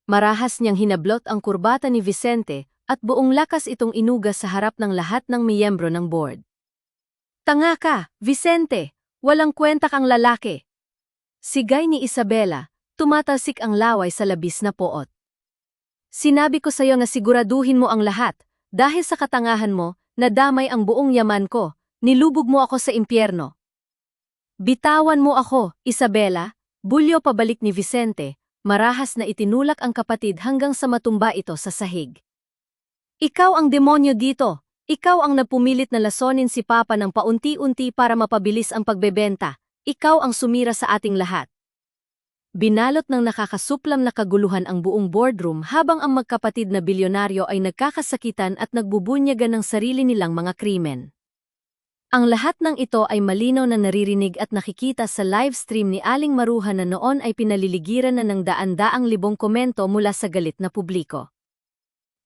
Marahas niyang hinablot ang kurbata ni Vicente at buong lakas itong inugas sa harap ng lahat ng miyembro ng board. Tanga ka, Vicente! Walang kwenta kang lalaki! Sigay ni Isabela, tumatalsik ang laway sa labis na poot. Sinabi ko sa'yo na siguraduhin mo ang lahat, dahil sa katangahan mo, nadamay ang buong yaman ko, nilubog mo ako sa impyerno. Bitawan mo ako, Isabela, bulyo pabalik ni Vicente, marahas na itinulak ang kapatid hanggang sa matumba ito sa sahig. Ikaw ang demonyo dito, ikaw ang napumilit na lasonin si Papa ng paunti-unti para mapabilis ang pagbebenta. Ikaw ang sumira sa ating lahat. Binalot ng nakakasuplam na kaguluhan ang buong boardroom habang ang magkapatid na bilyonaryo ay nagkakasakitan at nagbubunyagan ng sarili nilang mga krimen. Ang lahat ng ito ay malinaw na naririnig at nakikita sa livestream ni Aling Maruha na noon ay pinaliligiran na ng daan-daang libong komento mula sa galit na publiko.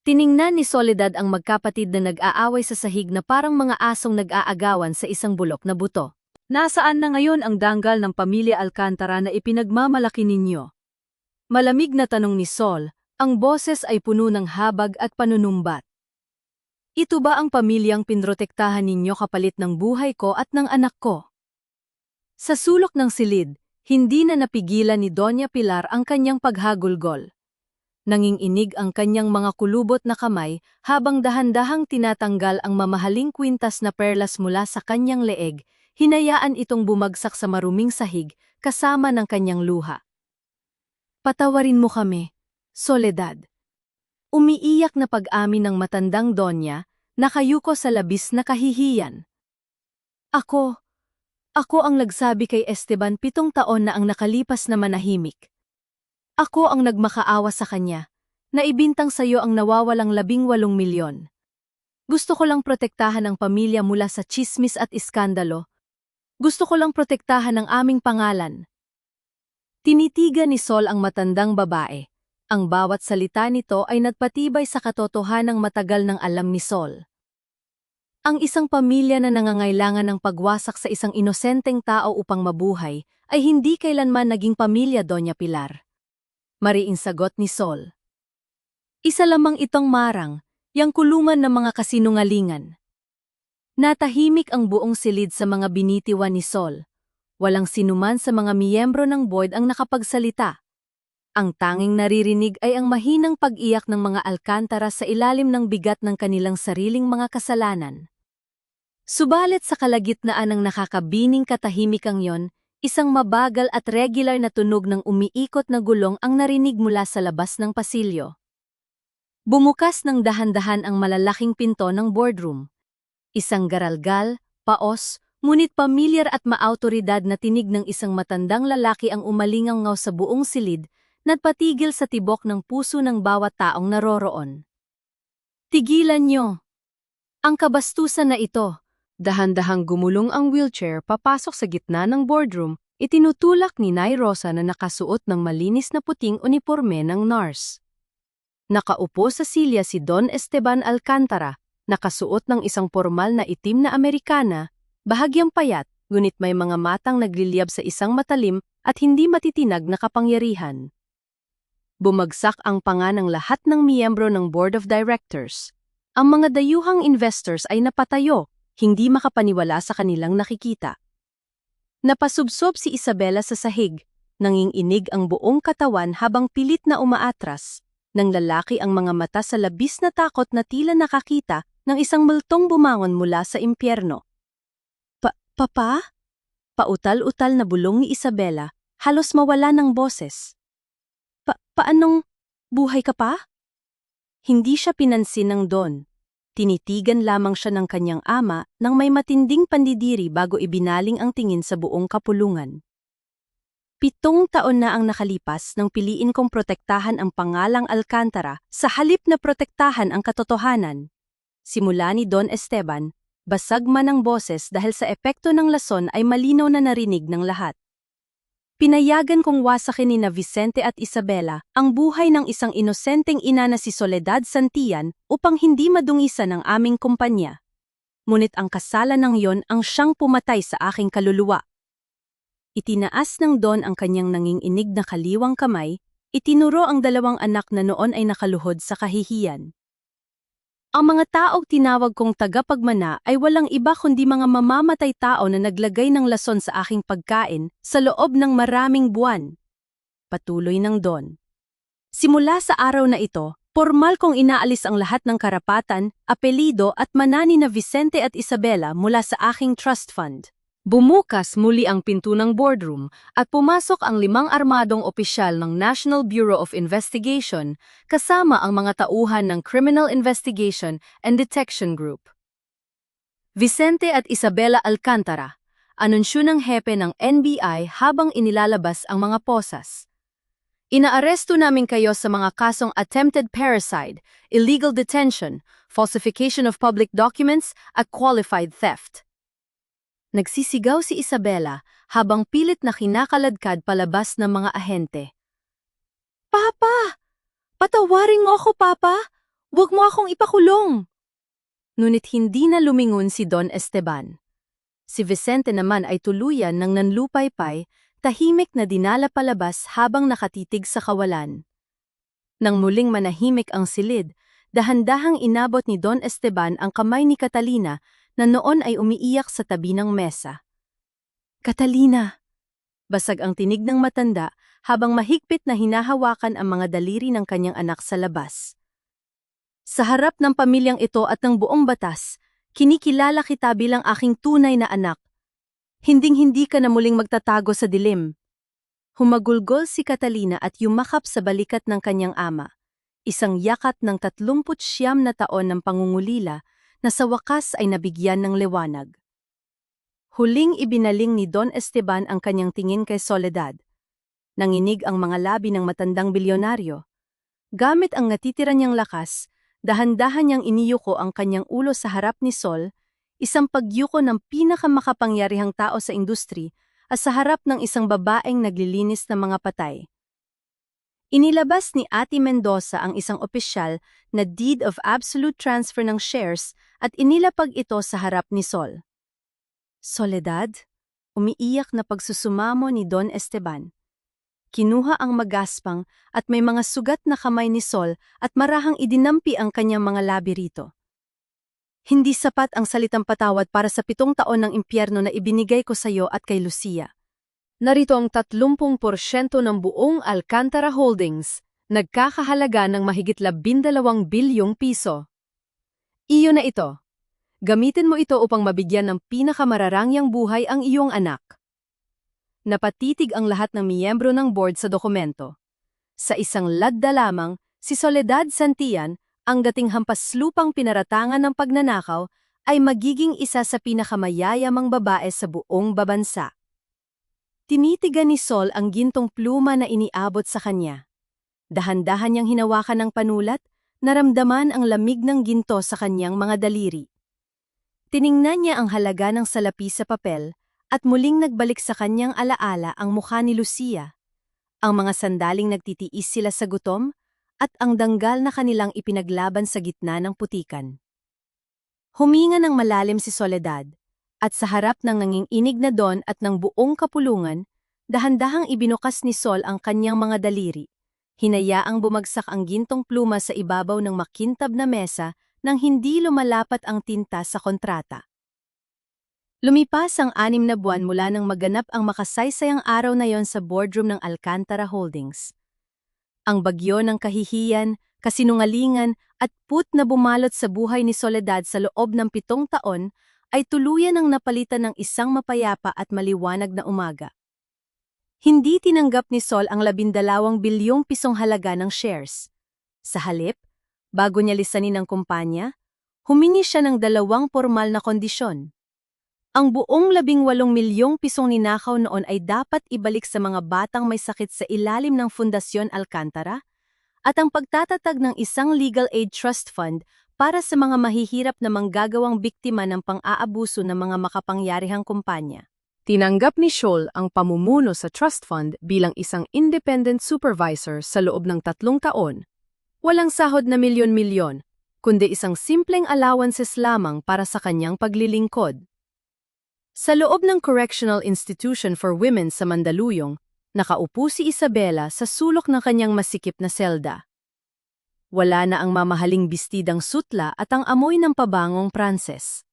Tiningnan ni Soledad ang magkapatid na nag-aaway sa sahig na parang mga asong nag-aagawan sa isang bulok na buto. Nasaan na ngayon ang danggal ng pamilya Alcantara na ipinagmamalaki ninyo? Malamig na tanong ni Sol, ang boses ay puno ng habag at panunumbat. Ito ba ang pamilyang pinrotektahan ninyo kapalit ng buhay ko at ng anak ko? Sa sulok ng silid, hindi na napigilan ni Doña Pilar ang kanyang paghagulgol. Nanginginig ang kanyang mga kulubot na kamay habang dahan-dahang tinatanggal ang mamahaling kwintas na perlas mula sa kanyang leeg. Hinayaan itong bumagsak sa maruming sahig kasama ng kanyang luha. Patawarin mo kami, Soledad. Umiiyak na pag-amin ng matandang Donya, nakayuko sa labis na kahihiyan. Ako ang nagsabi kay Esteban 7 taon na ang nakalipas na manahimik. Ako ang nagmakaawa sa kanya, na ibintang sa iyo ang nawawalang 18 milyon. Gusto ko lang protektahan ang pamilya mula sa tsismis at iskandalo. Gusto ko lang protektahan ang aming pangalan. Tinitigan ni Sol ang matandang babae. Ang bawat salita nito ay nagpatibay sa katotohanang matagal ng alam ni Sol. Ang isang pamilya na nangangailangan ng pagwasak sa isang inosenteng tao upang mabuhay ay hindi kailanman naging pamilya, Doña Pilar. Mariing sagot ni Sol. Isa lamang itong marang, yang kulungan ng mga kasinungalingan. Natahimik ang buong silid sa mga binitiwan ni Sol. Walang sinuman sa mga miyembro ng board ang nakapagsalita. Ang tanging naririnig ay ang mahinang pag-iyak ng mga Alcantara sa ilalim ng bigat ng kanilang sariling mga kasalanan. Subalit sa kalagitnaan ng nakakabining katahimikang yon, isang mabagal at regular na tunog ng umiikot na gulong ang narinig mula sa labas ng pasilyo. Bumukas ng dahan-dahan ang malalaking pinto ng boardroom. Isang garalgal, paos, ngunit pamilyar at maautoridad na tinig ng isang matandang lalaki ang umalingaw sa buong silid, nagpatigil sa tibok ng puso ng bawat taong naroroon. Tigilan niyo! Ang kabastusan na ito! Dahan-dahang gumulong ang wheelchair papasok sa gitna ng boardroom, itinutulak ni Nay Rosa na nakasuot ng malinis na puting uniporme ng nurse. Nakaupo sa silya si Don Esteban Alcantara, nakasuot ng isang formal na itim na Amerikana, bahagyang payat, ngunit may mga matang nagliliyab sa isang matalim at hindi matitinag na kapangyarihan. Bumagsak ang panga ng lahat ng miyembro ng Board of Directors. Ang mga dayuhang investors ay napatayo, hindi makapaniwala sa kanilang nakikita. Napasubsob si Isabela sa sahig, nanginginig ang buong katawan habang pilit na umaatras. Nang lalaki ang mga mata sa labis na takot na tila nakakita ng isang multong bumangon mula sa impyerno. Papa? Pautal-utal na bulong ni Isabela, halos mawala ng boses. Paanong buhay ka pa? Hindi siya pinansin ng Don. Tinitigan lamang siya ng kanyang ama nang may matinding pandidiri bago ibinaling ang tingin sa buong kapulungan. 7 taon na ang nakalipas nang piliin kong protektahan ang pangalang Alcantara sa halip na protektahan ang katotohanan. Simula ni Don Esteban, basag man ang boses dahil sa epekto ng lason ay malinaw na narinig ng lahat. Pinayagan kong wasakin ni na Vicente at Isabela ang buhay ng isang inosenteng ina na si Soledad Santillan upang hindi madungisan ang aming kumpanya. Ngunit ang kasalan ng yon ang siyang pumatay sa aking kaluluwa. Itinaas ng Don ang kanyang nanginginig na kaliwang kamay, itinuro ang 2 anak na noon ay nakaluhod sa kahihiyan. Ang mga taong tinawag kong tagapagmana ay walang iba kundi mga mamamatay tao na naglagay ng lason sa aking pagkain sa loob ng maraming buwan. Patuloy ng Don. Simula sa araw na ito, pormal kong inaalis ang lahat ng karapatan, apelido at manani na Vicente at Isabela mula sa aking trust fund. Bumukas muli ang pinto ng boardroom at pumasok ang 5 armadong opisyal ng National Bureau of Investigation kasama ang mga tauhan ng Criminal Investigation and Detection Group. Vicente at Isabela Alcantara, anunsyo ng hepe ng NBI habang inilalabas ang mga posas. Inaaresto namin kayo sa mga kasong attempted parricide, illegal detention, falsification of public documents at qualified theft. Nagsisigaw si Isabela habang pilit na kinakaladkad palabas ng mga ahente. Papa! Patawarin mo ako, Papa! Huwag mo akong ipakulong! Ngunit hindi na lumingon si Don Esteban. Si Vicente naman ay tuluyan ng nanlupaypay, tahimik na dinala palabas habang nakatitig sa kawalan. Nang muling manahimik ang silid, dahan-dahang inabot ni Don Esteban ang kamay ni Catalina na noon ay umiiyak sa tabi ng mesa. Catalina! Basag ang tinig ng matanda habang mahigpit na hinahawakan ang mga daliri ng kanyang anak sa labas. Sa harap ng pamilyang ito at ng buong batas, kinikilala kita bilang aking tunay na anak. Hinding-hindi ka na muling magtatago sa dilim. Humagulgol si Catalina at yumakap sa balikat ng kanyang ama. Isang yakat ng 39 na taon ng pangungulila na sa wakas ay nabigyan ng liwanag. Huling ibinaling ni Don Esteban ang kanyang tingin kay Soledad. Nanginig ang mga labi ng matandang bilyonaryo. Gamit ang natitira niyang lakas, Dahan-dahan niyang iniyuko ang kanyang ulo sa harap ni Sol, isang pagyuko ng pinakamakapangyarihang tao sa industry at sa harap ng isang babaeng naglilinis ng mga patay. Inilabas ni Ate Mendoza ang isang opisyal na deed of absolute transfer ng shares at inilapag ito sa harap ni Sol. Soledad, umiiyak na pagsusumamo ni Don Esteban. Kinuha ang magaspang at may mga sugat na kamay ni Sol at marahang idinampi ang kanyang mga labi rito. Hindi sapat ang salitang patawad para sa 7 taon ng impyerno na ibinigay ko sa iyo at kay Lucia. Narito ang 30% ng buong Alcantara Holdings, nagkakahalaga ng mahigit 12 bilyong piso. Iyo na ito. Gamitin mo ito upang mabigyan ng pinakamararangyang buhay ang iyong anak. Napatitig ang lahat ng miyembro ng board sa dokumento. Sa isang ladda lamang, si Soledad Santillan, ang dating hampas lupang pinaratangan ng pagnanakaw, ay magiging isa sa pinakamayayamang babae sa buong babansa. Tinitigan ni Sol ang gintong pluma na iniabot sa kanya. Dahan-dahan niyang hinawakan ng panulat, naramdaman ang lamig ng ginto sa kanyang mga daliri. Tiningnan niya ang halaga ng salapi sa papel, at muling nagbalik sa kanyang alaala ang mukha ni Lucia. Ang mga sandaling nagtitiis sila sa gutom, at ang danggal na kanilang ipinaglaban sa gitna ng putikan. Huminga ng malalim si Soledad, at sa harap ng nanginginig na Don at ng buong kapulungan, dahan-dahang ibinukas ni Sol ang kanyang mga daliri. Hinayaang bumagsak ang gintong pluma sa ibabaw ng makintab na mesa nang hindi lumalapat ang tinta sa kontrata. Lumipas ang 6 na buwan mula nang maganap ang makasaysayang araw na yon sa boardroom ng Alcantara Holdings. Ang bagyo ng kahihiyan, kasinungalingan at put na bumalot sa buhay ni Soledad sa loob ng 7 taon ay tuluyan ang napalitan ng isang mapayapa at maliwanag na umaga. Hindi tinanggap ni Sol ang 12 bilyong pisong halaga ng shares. Sa halip, bago niya lisanin ang kumpanya, humingi siya ng 2 formal na kondisyon. Ang buong 18 milyong pisong ninakaw noon ay dapat ibalik sa mga batang may sakit sa ilalim ng Fundasyon Alcantara at ang pagtatatag ng isang legal aid trust fund para sa mga mahihirap na manggagawang biktima ng pang-aabuso ng mga makapangyarihang kumpanya. Tinanggap ni Sol ang pamumuno sa trust fund bilang isang independent supervisor sa loob ng 3 taon. Walang sahod na milyon-milyon, kundi isang simpleng allowances lamang para sa kanyang paglilingkod. Sa loob ng Correctional Institution for Women sa Mandaluyong, nakaupo si Isabela sa sulok ng kanyang masikip na selda. Wala na ang mamahaling bestidang sutla at ang amoy ng pabangong Pranses.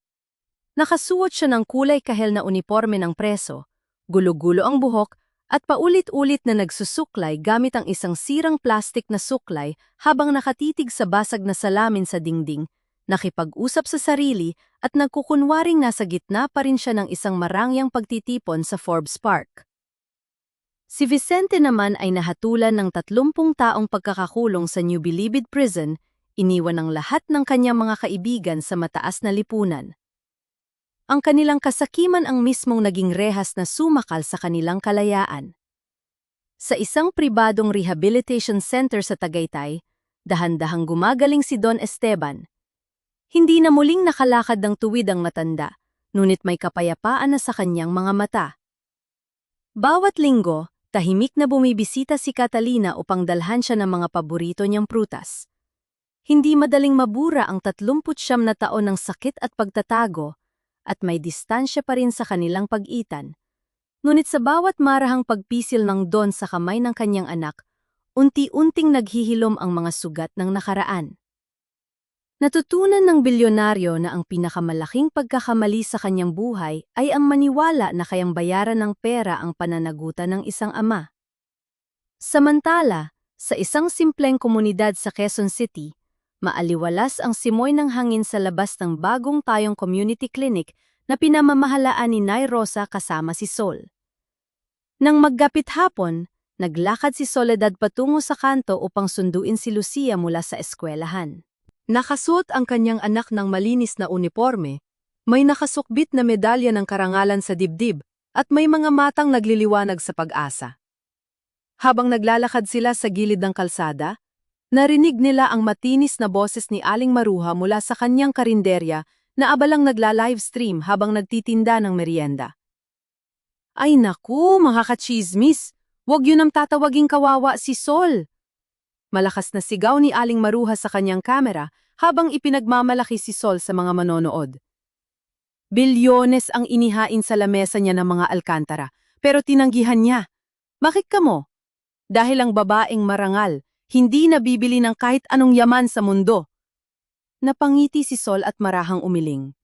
Nakasuot siya ng kulay kahel na uniporme ng preso, gulo-gulo ang buhok at paulit-ulit na nagsusuklay gamit ang isang sirang plastik na suklay habang nakatitig sa basag na salamin sa dingding, nakipag-usap sa sarili at nagkukunwaring nasa gitna pa rin siya ng isang marangyang pagtitipon sa Forbes Park. Si Vicente naman ay nahatulan ng 30 taong pagkakakulong sa New Bilibid Prison, iniwan ang lahat ng kanyang mga kaibigan sa mataas na lipunan. Ang kanilang kasakiman ang mismong naging rehas na sumakal sa kanilang kalayaan. Sa isang pribadong rehabilitation center sa Tagaytay, dahan-dahang gumagaling si Don Esteban. Hindi na muling nakalakad ng tuwid ang matanda, ngunit may kapayapaan na sa kanyang mga mata. Bawat linggo, tahimik na bumibisita si Catalina upang dalhan siya ng mga paborito niyang prutas. Hindi madaling mabura ang 39 na taon ng sakit at pagtatago, at may distansya pa rin sa kanilang pag-itan. Ngunit sa bawat marahang pagpisil ng Don sa kamay ng kanyang anak, unti-unting naghihilom ang mga sugat ng nakaraan. Natutunan ng bilyonaryo na ang pinakamalaking pagkakamali sa kanyang buhay ay ang maniwala na kayang bayaran ng pera ang pananagutan ng isang ama. Samantala, sa isang simpleng komunidad sa Quezon City, maaliwalas ang simoy ng hangin sa labas ng bagong tayong community clinic na pinamamahalaan ni Nay Rosa kasama si Sol. Nang maggapit hapon, naglakad si Soledad patungo sa kanto upang sunduin si Lucia mula sa eskwelahan. Nakasuot ang kanyang anak ng malinis na uniporme, may nakasukbit na medalya ng karangalan sa dibdib at may mga matang nagliliwanag sa pag-asa. Habang naglalakad sila sa gilid ng kalsada, Narinig nila ang matinis na boses ni Aling Maruha mula sa kanyang karinderya na abalang nagla-livestream habang nagtitinda ng merienda. Ay naku, mga kachismis! Huwag yun ang tatawaging kawawa si Sol! Malakas na sigaw ni Aling Maruha sa kanyang kamera habang ipinagmamalaki si Sol sa mga manonood. Bilyones ang inihain sa lamesa niya ng mga alkantara, pero tinanggihan niya. Bakit ka mo? Dahil ang babaeng marangal, hindi nabibili ng kahit anong yaman sa mundo. Napangiti si Sol at marahang umiling.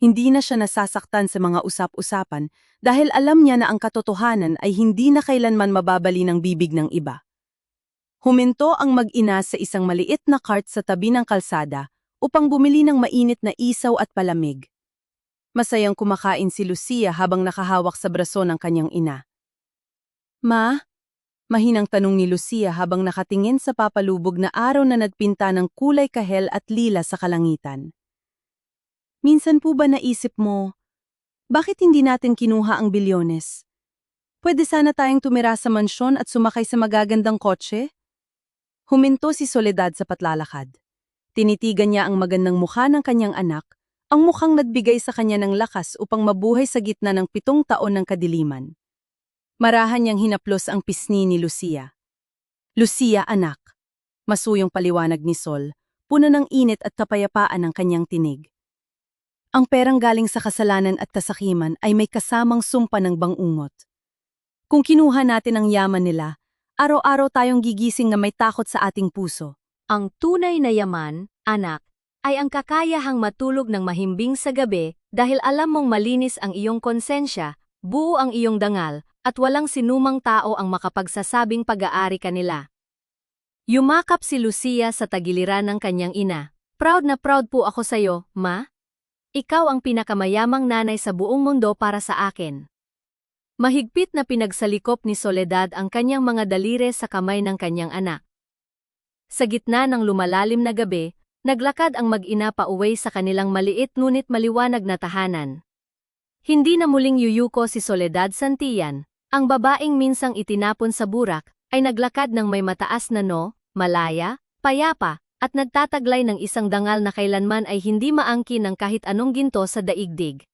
Hindi na siya nasasaktan sa mga usap-usapan dahil alam niya na ang katotohanan ay hindi na kailanman mababali ng bibig ng iba. Huminto ang mag-ina sa isang maliit na cart sa tabi ng kalsada upang bumili ng mainit na isaw at palamig. Masayang kumakain si Lucia habang nakahawak sa braso ng kanyang ina. Ma? Mahinang tanong ni Lucia habang nakatingin sa papalubog na araw na nagpinta ng kulay kahel at lila sa kalangitan. Minsan po ba naisip mo, bakit hindi natin kinuha ang bilyones? Pwede sana tayong tumira sa mansyon at sumakay sa magagandang kotse? Huminto si Soledad sa patlalakad. Tinitigan niya ang magandang mukha ng kanyang anak, ang mukhang nagbigay sa kanya ng lakas upang mabuhay sa gitna ng 7 taon ng kadiliman. Marahan niyang hinaplos ang pisngi ni Lucia. Lucia, anak. Masuyong paliwanag ni Sol, puno ng init at kapayapaan ang kanyang tinig. Ang perang galing sa kasalanan at kasakiman ay may kasamang sumpa ng bangungot. Kung kinuha natin ang yaman nila, araw-araw tayong gigising na may takot sa ating puso. Ang tunay na yaman, anak, ay ang kakayahang matulog ng mahimbing sa gabi dahil alam mong malinis ang iyong konsensya, buo ang iyong dangal, at walang sinumang tao ang makapagsasabing pag-aari ka nila. Yumakap si Lucia sa tagiliran ng kanyang ina. Proud na proud po ako sa'yo, ma. Ikaw ang pinakamayamang nanay sa buong mundo para sa akin. Mahigpit na pinagsalikop ni Soledad ang kanyang mga daliri sa kamay ng kanyang anak. Sa gitna ng lumalalim na gabi, naglakad ang mag-ina pauwi sa kanilang maliit ngunit maliwanag na tahanan. Hindi na muling yuyuko si Soledad Santillan, ang babaeng minsang itinapon sa burak, ay naglakad ng may mataas na malaya, payapa, at nagtataglay ng isang dangal na kailanman ay hindi maangkin ng kahit anong ginto sa daigdig.